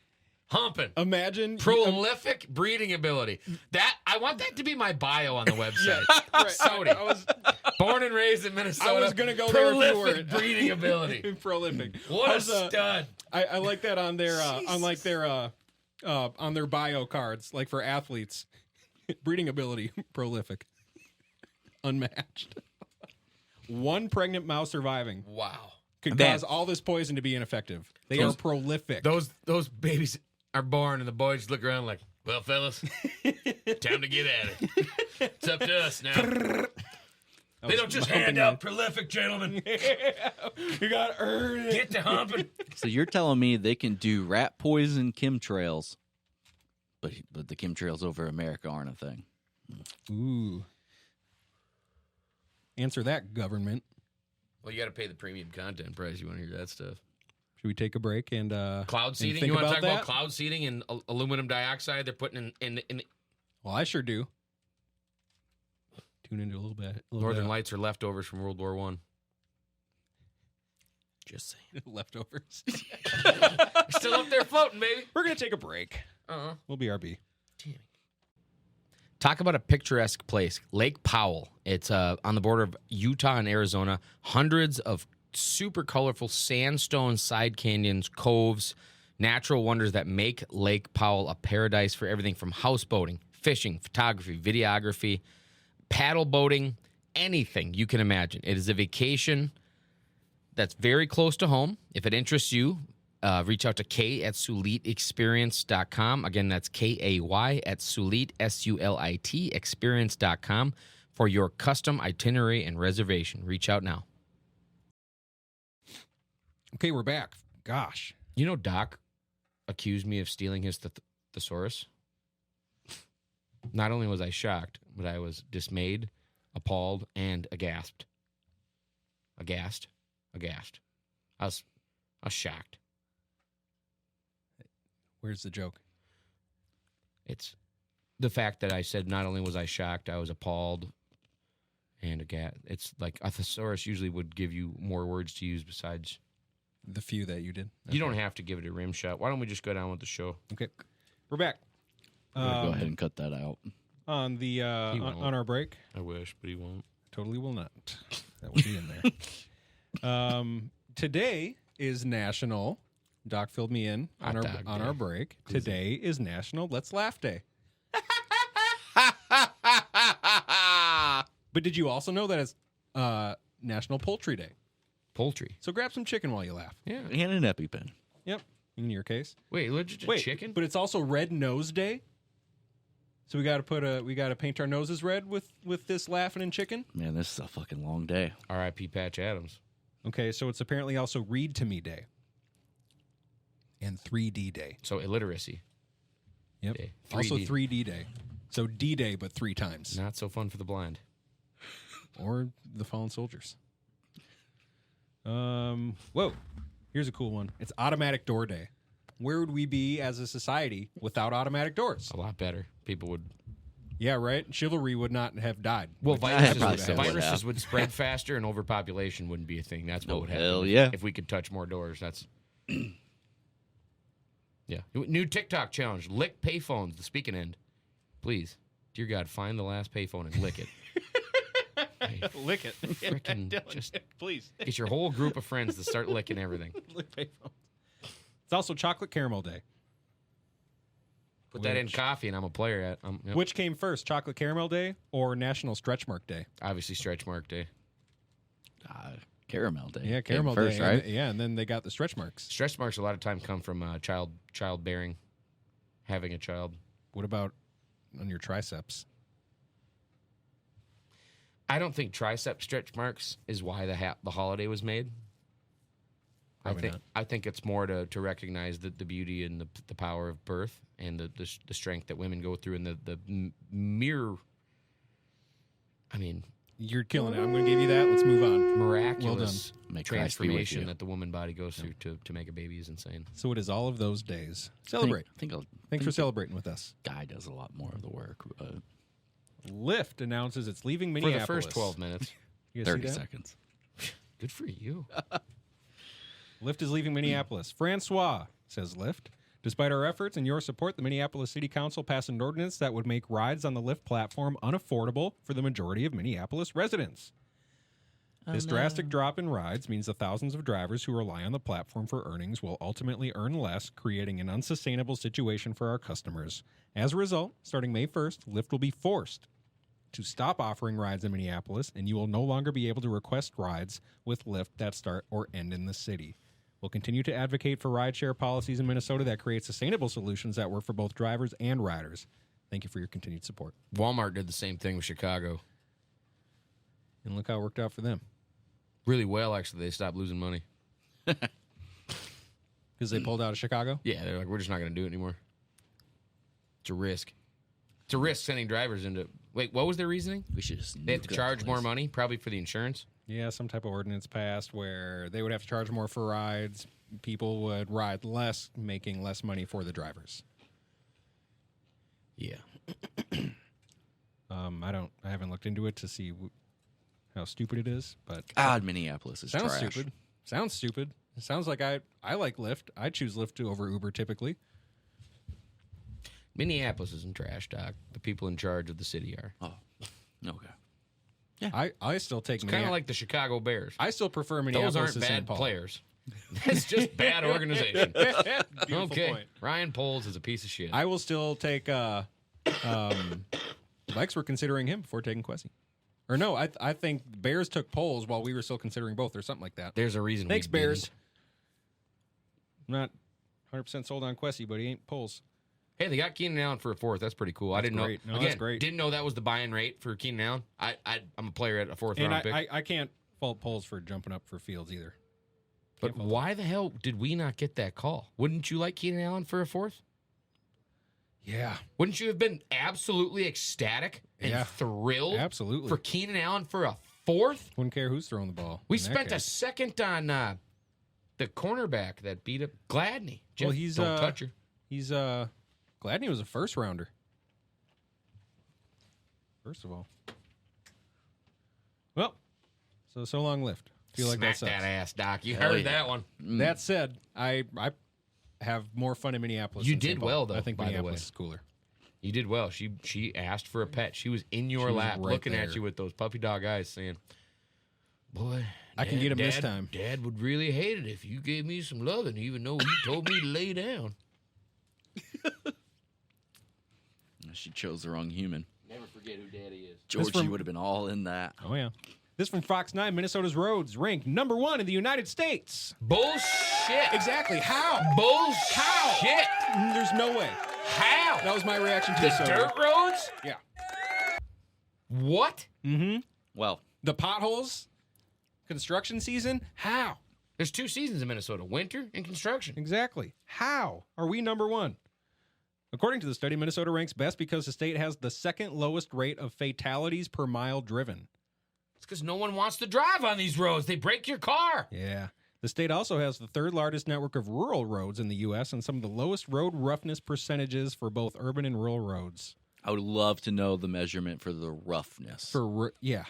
Humping. Imagine prolific breeding ability. That I want that to be my bio on the website. right. Saudi. Born and raised in Minnesota. I was going to go there if you prolific weren't. breeding ability. Prolific. What a stud. I like that on their on their bio cards, like for athletes. Breeding ability, prolific. Unmatched. One pregnant mouse surviving. Wow. Could cause all this poison to be ineffective. They are prolific. Those babies are born and the boys just look around like, well, fellas, time to get at it. It's up to us now. They don't just hand out prolific, gentlemen. You got to earn it. Get to humping. So you're telling me they can do rat poison chemtrails, but the chemtrails over America aren't a thing. Ooh. Answer that, government. Well, you got to pay the premium content price. You want to hear that stuff. Should we take a break and cloud seeding? think You want to about talk that? about cloud seeding and aluminum dioxide they're putting in Well, I sure do. Tune into a little bit. Northern Lights are leftovers from World War I. Just saying. Leftovers. Still up there floating, baby. We're going to take a break. We'll BRB. Talk about a picturesque place, Lake Powell. It's on the border of Utah and Arizona. Hundreds of super colorful sandstone side canyons, coves, natural wonders that make Lake Powell a paradise for everything from houseboating, fishing, photography, videography, paddle boating, anything you can imagine. It is a vacation that's very close to home. If it interests you, reach out to Kay at SulitExperience.com. Again, that's Kay at Sulit, SULIT, experience.com for your custom itinerary and reservation. Reach out now. Okay, we're back. Gosh. You know, Doc accused me of stealing his thesaurus. Not only was I shocked, but I was dismayed, appalled, and aghast. Aghast. I was shocked. Where's the joke? It's the fact that I said not only was I shocked, I was appalled and aghast. It's like a thesaurus usually would give you more words to use besides the few that you did. You don't have to give it a rim shot. Why don't we just go down with the show? Okay, we're back. Go ahead and cut that out. On the on our break. I wish, but he won't. Totally will not. That will be in there. Today is National. Doc filled me in on our break. Today is National Let's Laugh Day. But did you also know that it's National Poultry Day? Poultry. So grab some chicken while you laugh. Yeah. And an EpiPen. Yep. In your case. Wait, legit chicken? But it's also Red Nose Day. So we got to paint our noses red with this laughing and chicken. Man, this is a fucking long day. R.I.P. Patch Adams. Okay, so it's apparently also Read to Me Day. And 3D Day. So illiteracy. Yep. Day. 3D. Also 3D Day. So D-Day, but 3 times. Not so fun for the blind. Or the fallen soldiers. Whoa. Here's a cool one. It's Automatic Door Day. Where would we be as a society without automatic doors? A lot better. People would... Yeah, right? Chivalry would not have died. Well, viruses viruses would spread faster and overpopulation wouldn't be a thing. That's what would happen. Hell yeah. If we could touch more doors, that's... Yeah. New TikTok challenge. Lick payphones, the speaking end. Please. Dear God, find the last payphone and lick it. Lick it. Freaking just please. get your whole group of friends to start licking everything. Lick payphones. It's also Chocolate Caramel Day. Put that in coffee and I'm a player at. Yep. Which came first, Chocolate Caramel Day or National Stretch Mark Day? Obviously Stretch Mark Day. Caramel Day. Yeah, Caramel Day first, Day. right? And then they got the stretch marks. Stretch marks a lot of time come from childbearing, having a child. What about on your triceps? I don't think tricep stretch marks is why the holiday was made. Probably not. I think it's more to recognize the beauty and the power of birth and the strength that women go through and the mere. I mean, You're killing it. I'm going to give you that. Let's move on. miraculous May Christ be with transformation you. that the woman body goes through to make a baby is insane. So it is all of those days. Celebrate. Thanks for celebrating with us. Guy does a lot more of the work. Lyft announces it's leaving For Minneapolis. the first 12 minutes. You guys see 30 that? seconds. Good for you. Lyft is leaving Minneapolis. Francois, says Lyft. Despite our efforts and your support, the Minneapolis City Council passed an ordinance that would make rides on the Lyft platform unaffordable for the majority of Minneapolis residents. This drastic drop in rides means the thousands of drivers who rely on the platform for earnings will ultimately earn less, creating an unsustainable situation for our customers. As a result, starting May 1st, Lyft will be forced to stop offering rides in Minneapolis, and you will no longer be able to request rides with Lyft that start or end in the city. We'll continue to advocate for rideshare policies in Minnesota that create sustainable solutions that work for both drivers and riders. Thank you for your continued support. Walmart did the same thing with Chicago. And look how it worked out for them. Really well, actually. They stopped losing money. Because they pulled out of Chicago? Yeah, they're like, we're just not going to do it anymore. It's a risk. It's a risk sending drivers into. Wait, what was their reasoning? We should just. They have to charge more money, probably for the insurance. Yeah, some type of ordinance passed where they would have to charge more for rides. People would ride less, making less money for the drivers. Yeah. I haven't looked into it to see how stupid it is, but God, Minneapolis is sounds trash. stupid. Sounds stupid. It sounds like I like Lyft. I choose Lyft over Uber typically. Minneapolis isn't trash, Doc. The people in charge of the city are. Oh, okay. I still take It's kind of like the Chicago Bears. I still prefer Minneapolis Those aren't to St. bad Paul. players. That's just bad organization. Beautiful Okay. point. Ryan Poles is a piece of shit. I will still take Lex were considering him before taking Quessy. Or no, I think Bears took Poles while we were still considering both or something like that. There's a reason. Thanks, we Bears. didn't. I'm not 100% sold on Quessy, but he ain't Poles. Hey, they got Keenan Allen for a fourth. That's pretty cool. I That's didn't great. know. No, that's great. Didn't know that was the buy-in rate for Keenan Allen. I'm a player at a fourth And round pick. I can't fault Poles for jumping up for Fields either. But why the hell did we not get that call? Wouldn't you like Keenan Allen for a fourth? Yeah, Wouldn't you have been absolutely ecstatic and thrilled absolutely. for Keenan Allen for a fourth? Wouldn't care who's throwing the ball. We in that spent a case. second on the cornerback that beat up Gladney. Well, Jeff, he's don't touch her. He's Gladney was a first rounder. First of all. Well, so long Lyft. Feel like Smack that sucks. that ass, Doc. You Hell heard yeah. that one. That said, I have more fun in Minneapolis. You than St. did Paul. well, though, I think by the way. Minneapolis is cooler. You did well. She asked for a pet. She was in your She was lap, right looking there. at you with those puppy dog eyes, saying, "Boy, I can get him this Dad- time." Dad would really hate it if you gave me some loving, even though he told me to lay down." She chose the wrong human. Never forget who Daddy is. Georgie from- would have been all in that. Oh yeah. This from Fox 9. Minnesota's roads ranked number 1 in the United States. Bullshit. Exactly. How? Bullshit. How? There's no way. How? That was my reaction to The this. dirt roads? Yeah. What? Mm-hmm. Well, The potholes. Construction season. How? There's 2 seasons in Minnesota: winter and construction. Exactly. How are we number 1? According to the study, Minnesota ranks best because the state has the second lowest rate of fatalities per mile driven. It's because no one wants to drive on these roads. They break your car. Yeah. The state also has the third largest network of rural roads in the U.S. and some of the lowest road roughness percentages for both urban and rural roads. I would love to know the measurement for the roughness. Yeah,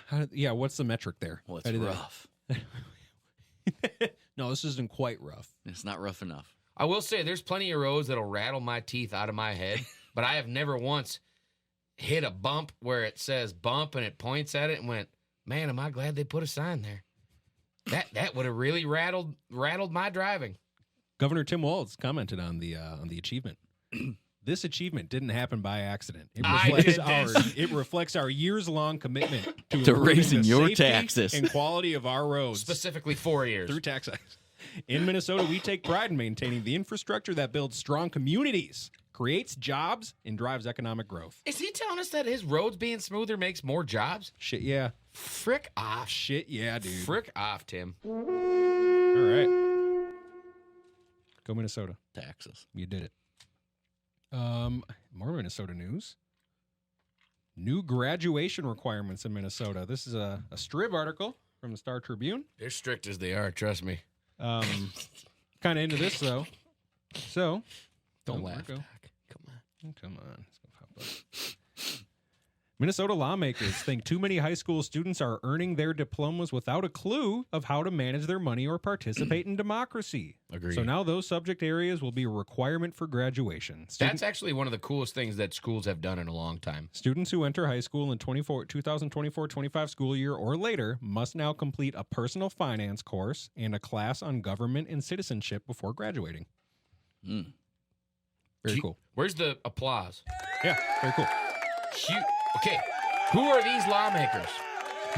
what's the metric there? Well, How it's do they- rough. No, this isn't quite rough. It's not rough enough. I will say there's plenty of roads that'll rattle my teeth out of my head, but I have never once hit a bump where it says bump and it points at it and went, man, am I glad they put a sign there. That would have really rattled my driving. Governor Tim Walz commented on the achievement. This achievement didn't happen by accident. It reflects our years-long commitment to improving raising the your safety taxes and quality of our roads. Specifically 4 years. Through tax hikes. In Minnesota, we take pride in maintaining the infrastructure that builds strong communities, creates jobs, and drives economic growth. Is he telling us that his roads being smoother makes more jobs? Shit, yeah. Frick off. Shit, yeah, dude. Frick off, Tim. All right. Go Minnesota. Taxes. You did it. More Minnesota news. New graduation requirements in Minnesota. This is a Strib article from the Star Tribune. They're strict as they are, trust me. Kind of into this, though. So, Don't oh, laugh, Marco. Doc. Come on. Come on. It's gonna pop up. Minnesota lawmakers think too many high school students are earning their diplomas without a clue of how to manage their money or participate in democracy. Agreed. So now those subject areas will be a requirement for graduation. That's actually one of the coolest things that schools have done in a long time. Students who enter high school in 2024-25 school year or later must now complete a personal finance course and a class on government and citizenship before graduating. Very cool. Where's the applause? Yeah, very cool. Okay, who are these lawmakers?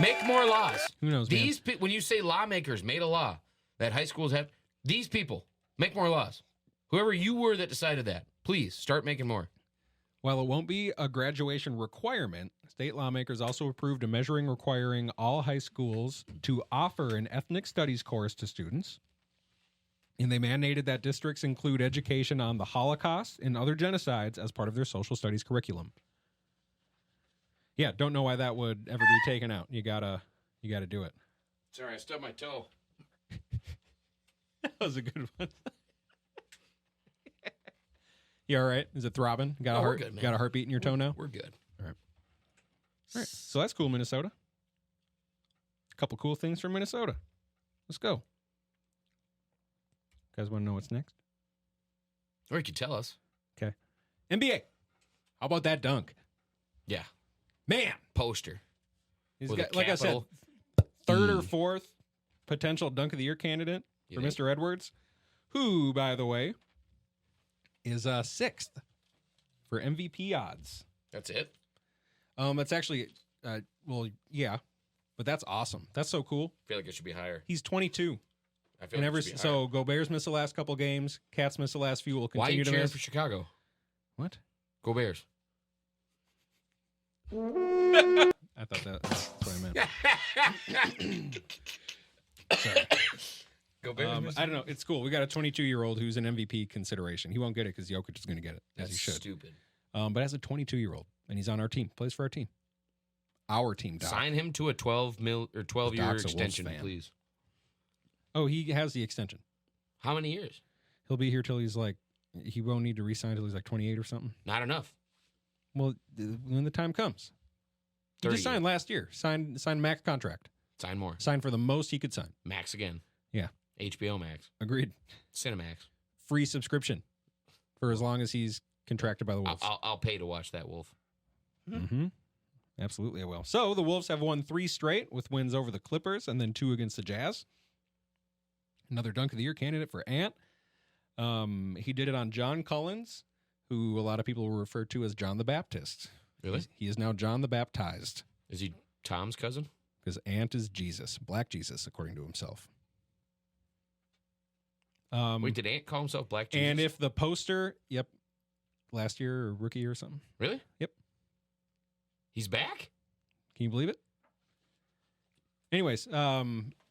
Make more laws. Who knows, man? When you say lawmakers made a law that high schools have, these people make more laws. Whoever you were that decided that, please start making more. While it won't be a graduation requirement, state lawmakers also approved a measuring requiring all high schools to offer an ethnic studies course to students. And they mandated that districts include education on the Holocaust and other genocides as part of their social studies curriculum. Yeah, don't know why that would ever be taken out. You gotta do it. Sorry, I stubbed my toe. That was a good one. You all right? Is it throbbing? Got we're good, man. Got a heartbeat in your toe now? We're good. All right. So that's cool, Minnesota. A couple cool things from Minnesota. Let's go. You guys want to know what's next? Or you could tell us. Okay. NBA. How about that dunk? Yeah. Man. Poster. He's With got, a like I said, capital third E. or fourth potential dunk of the year candidate You for think? Mr. Edwards, who, by the way, is sixth for MVP odds. That's it? That's actually, well, yeah, but that's awesome. That's so cool. I feel like it should be higher. He's 22. I feel And like it should be higher. so Gobert's missed the last couple games. Cats missed the last few. Will Why are continue you to cheering miss. for Chicago? What? Go Bears. I thought that's what I meant. Sorry. Go Bears. I don't know. It's cool. We got a 22-year-old who's an MVP consideration. He won't get it because Jokic is going to get it, as That's he should. stupid. But as a 22-year-old, and he's on our team, plays for our team. Our team, Doc. Sign him to a 12-year Doc's a Wolves extension, fan. please. Oh, he has the extension. How many years? He'll be here till he's like, he won't need to re-sign till he's like 28 or something. Not enough. Well, when the time comes. He 30 just signed last year. Signed max contract. Sign more. Signed for the most he could sign. Max again. Yeah. HBO Max. Agreed. Cinemax. Free subscription for as long as he's contracted by the Wolves. I'll pay to watch that Wolf. Mm-hmm. Absolutely, I will. So the Wolves have won 3 straight with wins over the Clippers and then 2 against the Jazz. Another dunk of the year candidate for Ant. He did it on John Collins, who a lot of people will refer to as John the Baptist. Really? He is now John the Baptized Is he Tom's cousin? because Ant is Jesus, Black Jesus, according to himself. Wait, did Ant call himself Black Jesus? And if the poster, yep, last year or rookie or something. Really? Yep. He's back? Can you believe it? Anyways,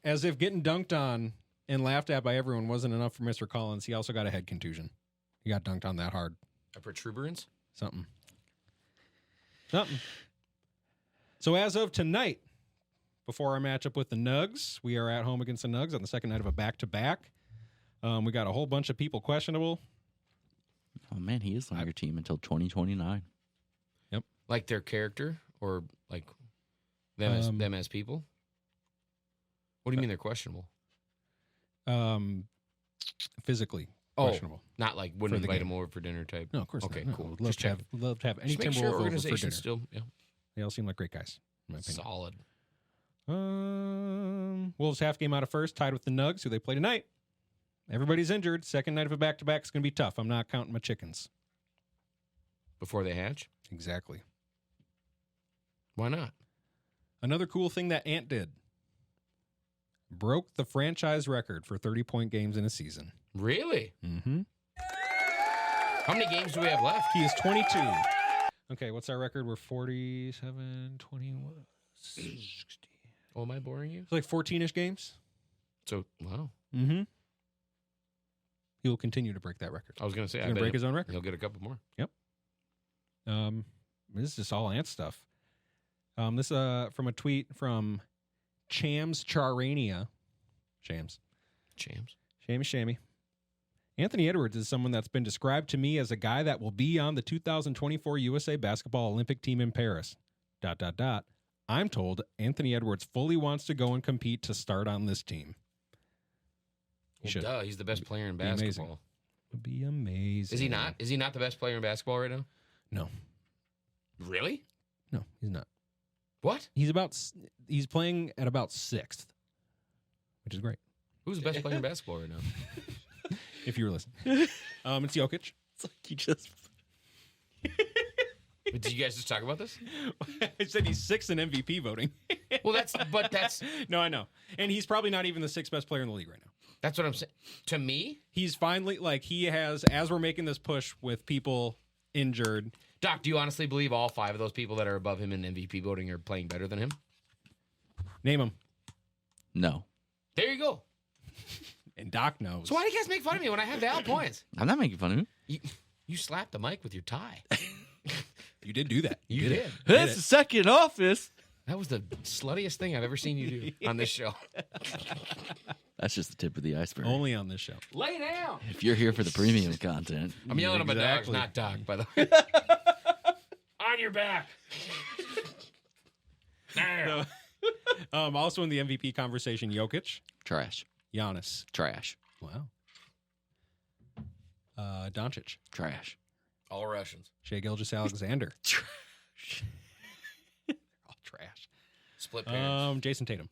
as if getting dunked on and laughed at by everyone wasn't enough for Mr. Collins, he also got a head contusion. He got dunked on that hard. A protuberance? Something. So as of tonight, before our matchup with the Nugs, we are at home against the Nugs on the second night of a back-to-back. We got a whole bunch of people questionable. Oh, man, he is on your team until 2029. Yep. Like their character or like them as people? What do you mean they're questionable? Physically questionable. Not like For wouldn't the invite game. him over for dinner type. No, of course Okay, not. No, cool. Would love Just to have any Just make Timberwolf sure over for organization dinner. still They all seem like great guys, in my opinion. solid. Wolves half game out of first, tied with the Nugs, who they play tonight. Everybody's injured. Second night of a back-to-back is going to be tough. I'm not counting my chickens. Before they hatch? Exactly. Why not? Another cool thing that Ant did. Broke the franchise record for 30-point games in a season. Really? Mm-hmm. How many games do we have left? He is 22. Okay, what's our record? We're 47, 21, 60. Oh, am I boring you? It's like 14-ish games. So, wow. Mm-hmm. He will continue to break that record. I was going to say, He's I going to bet break his own record. he'll get a couple more. This is just all Ant stuff. This from a tweet from Chams Charania. Shammy. Anthony Edwards is someone that's been described to me as a guy that will be on the 2024 USA Basketball Olympic team in Paris. ... I'm told Anthony Edwards fully wants to go and compete to start on this team. Well, he's the best player in Be amazing. basketball. Would be amazing. Is he not? Is he not the best player in basketball right now? No. Really? No, he's not. What? He's playing at about 6th, which is great. Who's the best player in basketball right now? If you were listening. It's Jokic. It's like you just. Did you guys just talk about this? I said he's 6th in MVP voting. Well, that's No, I know. And he's probably not even the 6th best player in the league right now. that's what I'm saying. To me, He's finally, he has, as we're making this push with people injured. Doc, do you honestly believe all 5 of those people that are above him in MVP voting are playing better than him? Name him. No. There you go. And Doc knows. So why do you guys make fun of me when I have valid points? I'm not making fun of him. You slapped the mic with your tie. You did do that. You did. That's the second office. That was the sluttiest thing I've ever seen you do on this show. That's just the tip of the iceberg. Only on this show. Lay down. If you're here for the premium content, I'm yelling at my dogs, Exactly. not Doc, by the way. On your back. There. Also in the MVP conversation, Jokic, trash, Giannis. trash, Wow. Doncic, trash. All Russians. Shai Gilgeous-Alexander. All trash. Split parents. Jason Tatum.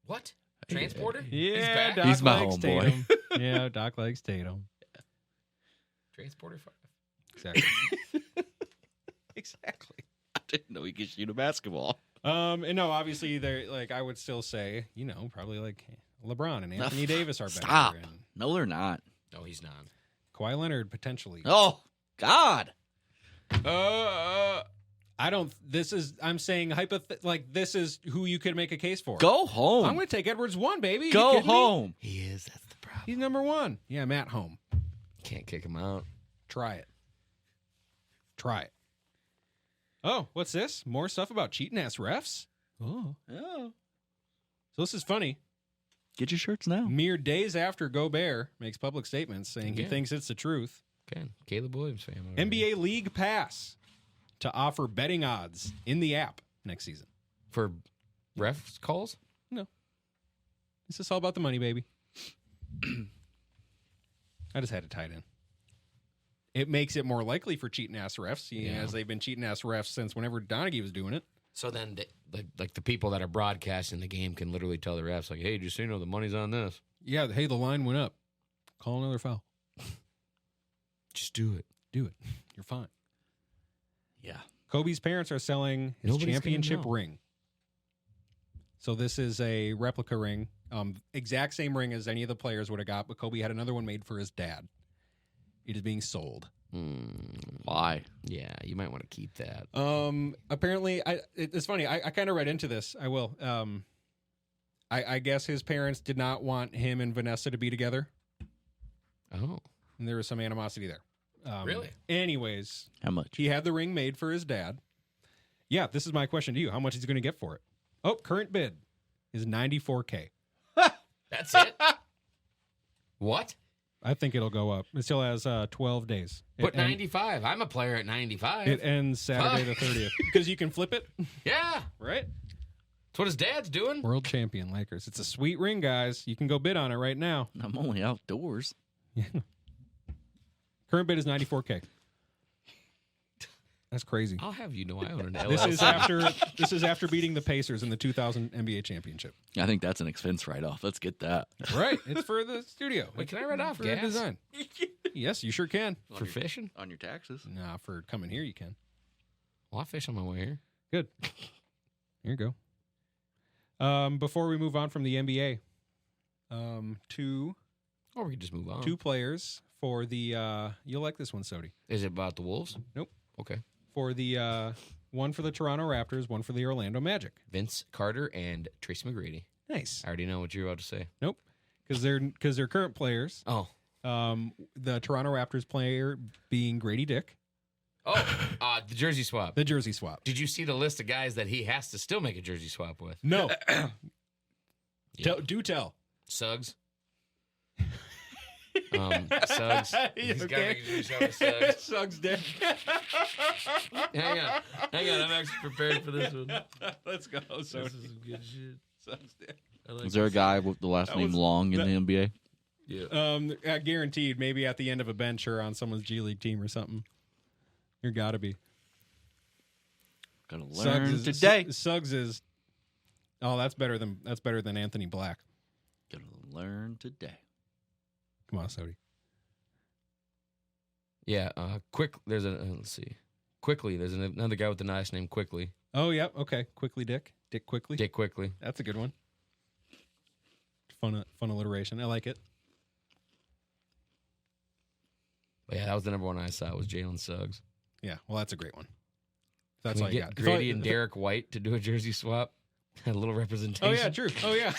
What? Transporter? Yeah, He's back? Doc He's my likes homeboy. Tatum. Yeah, Doc likes Tatum. Transporter 5. Exactly. Exactly. I didn't know he could shoot a basketball. And no, obviously, I would still say, probably LeBron and Anthony Davis are better. Stop. And No, they're not. No, he's not. Kawhi Leonard potentially. Oh, God. I'm saying this is who you could make a case for. Go home. I'm going to take Edwards 1, baby. Go You kidding me? home. He is. That's the problem. He's number 1. Yeah, I'm at home. Can't kick him out. Try it. Oh, what's this? More stuff about cheating ass refs? Oh. Oh. So this is funny. Get your shirts now. Mere days after Gobert makes public statements saying he Again. thinks it's the truth, Okay. Caleb Williams fan. over there. NBA League Pass to offer betting odds in the app next season. For ref calls? This is all about the money, baby. I just had to tie it in. It makes it more likely for cheating ass refs, as they've been cheating ass refs since whenever Donaghy was doing it. So then, the people that are broadcasting the game can literally tell the refs, like, hey, just so you know, the money's on this. Yeah, hey, the line went up. Call another foul. Just do it. Do it. You're fine. Yeah. Kobe's parents are selling his Nobody's gonna championship know. ring. So this is a replica ring. Exact same ring as any of the players would have got, but Kobe had another one made for his dad. It is being sold. Why? Yeah, you might want to keep that. Apparently, it's funny. I kind of read into this. I will. I guess his parents did not want him and Vanessa to be together, Oh. and there was some animosity there. Really? Anyways, How much? he had the ring made for his dad. Yeah, this is my question to you. How much is he going to get for it? Oh, current bid is $94K. That's it? What? I think it'll go up. It still has 12 days. Put 95. I'm a player at 95. It ends Saturday the 30th. Because you can flip it, Yeah. right? That's what his dad's doing. World champion Lakers. It's a sweet ring, guys. You can go bid on it right now. I'm only outdoors. Current bid is $94K. That's crazy. I'll have you know I own an LLC. This is after beating the Pacers in the 2000 NBA championship. I think that's an expense write-off. Let's get that. Right. It's for the studio. Wait, can I write off for gas? design? Yes, you sure can. For fishing? On your taxes. Nah, for coming here you can. Well, I fish on my way here. Good. Here you go. Before we move on from the NBA, two Or we could just move on. players for the you'll like this one, Sody. Is it about the Wolves? Nope. Okay. For the one for the Toronto Raptors, one for the Orlando Magic. Vince Carter and Tracy McGrady. Nice. I already know what you're about to say. Nope. Because they're current players. Oh. The Toronto Raptors player being Grady Dick. Oh, the jersey swap. The jersey swap. Did you see the list of guys that he has to still make a jersey swap with? No. Yeah. Do tell. Suggs. Suggs. He's got to Okay. make a jersey swap with Suggs. Suggs Dick. Hang on. I'm actually prepared for this one. Let's go. So This is some good shit. Suggs Dick. I like Is there a this. guy with the last That name was- Long in the NBA? Yeah. Guaranteed, maybe at the end of a bench or on someone's G League team or something. There gotta be. Gotta learn today. Suggs is. Oh, that's better than Anthony Black. Gotta learn today. Come on, Sody. Yeah. There's let's see. Quickly. There's another guy with the nice name Quickly. Oh, yeah. Okay. Quickly, Dick. Dick Quickly. Dick Quickly. That's a good one. Fun alliteration. I like it. But yeah, that was the number one I saw was Jalen Suggs. Yeah. Well, that's a great one. That's Can all we you get got. Grady and Derek White to do a jersey swap. A little representation. Oh yeah, true. Oh yeah.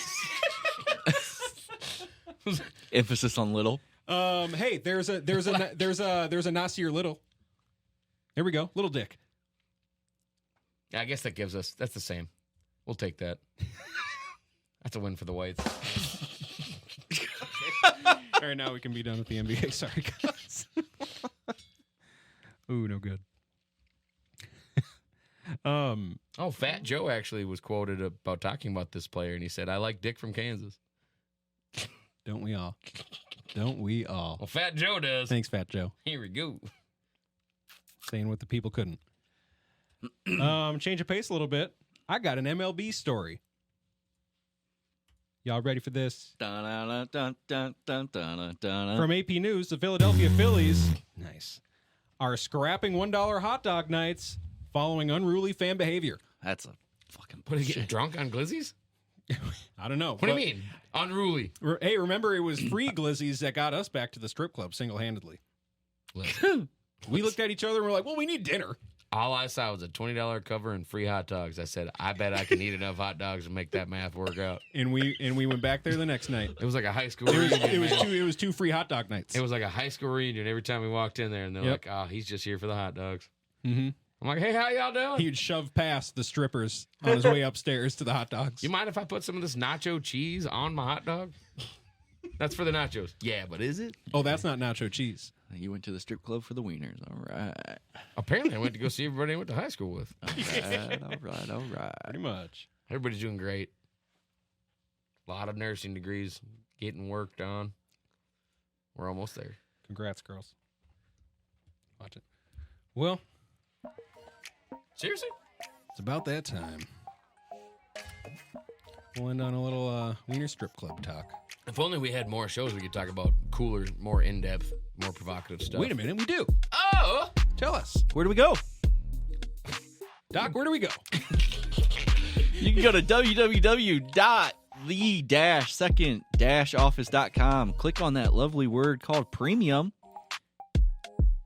Emphasis on little. Hey, there's a Nasir Little. Here we go, Little Dick. I guess that's the same. We'll take that. That's a win for the Whites. All right, now we can be done with the NBA. Sorry, guys. Ooh, no good. Oh, Fat Joe actually was quoted about talking about this player, and he said, "I like Dick from Kansas." Don't we all? Don't we all? Well, Fat Joe does. Thanks, Fat Joe. Here we go. Saying what the people couldn't. Change of pace a little bit. I got an MLB story. Y'all ready for this? From From AP News, the Philadelphia Phillies, nice, are scrapping $1 hot dog nights following unruly fan behavior. That's a fucking What, are you getting bullshit. drunk on glizzies? I don't know. What do you mean? Unruly. Hey, remember it was free glizzies that got us back to the strip club single-handedly. We looked at each other and we're like, well, we need dinner. All I saw was a $20 cover and free hot dogs. I said, I bet I can eat enough hot dogs to make that math work out. And we went back there the next night. It was like a high school reunion. It was two free hot dog nights. It was like a high school reunion every time we walked in there, and they're Yep. like, "Oh, he's just here for the hot dogs." Mm-hmm. I'm like, "Hey, how y'all doing? He'd shove past the strippers on his way upstairs to the hot dogs. You mind if I put some of this nacho cheese on my hot dog?" That's for the nachos. Yeah, but is it? Oh, that's not nacho cheese. You went to the strip club for the wieners. All right. Apparently, I went to go see everybody I went to high school with. All right. Pretty much. Everybody's doing great. A lot of nursing degrees getting worked on. We're almost there. Congrats, girls. Watch it. Well, Seriously? it's about that time. We'll end on a little wiener strip club talk. If only we had more shows we could talk about cooler, more in-depth, more provocative stuff. Wait a minute, we do. Oh! Tell us. Where do we go? Doc, where do we go? You can go to www.the-second-office.com. Click on that lovely word called premium,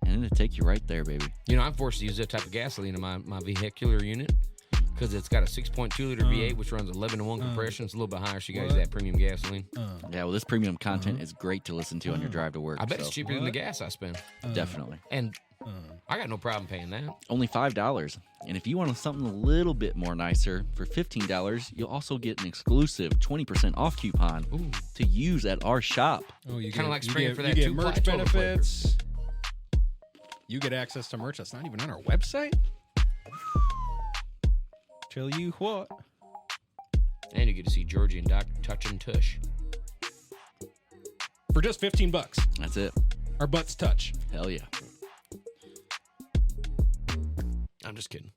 and it'll take you right there, baby. You know, I'm forced to use that type of gasoline in my vehicular unit because it's got a 6.2 liter V8, which runs 11-to-1 compression. It's a little bit higher, so you guys use that premium gasoline. Yeah, well, this premium content is great to listen to on your drive to work. I bet so it's cheaper than the gas I spend. Definitely. And I got no problem paying that. Only $5. And if you want something a little bit more nicer, for $15, you'll also get an exclusive 20% off coupon to use at our shop. Oh, you Kinda like spraying for that you get two-ply merch toilet paper. benefits. You get access to merch that's not even on our website. Tell you what. And you get to see Georgie and Doc touch and tush. For just $15, That's it. our butts touch. Hell yeah. I'm just kidding.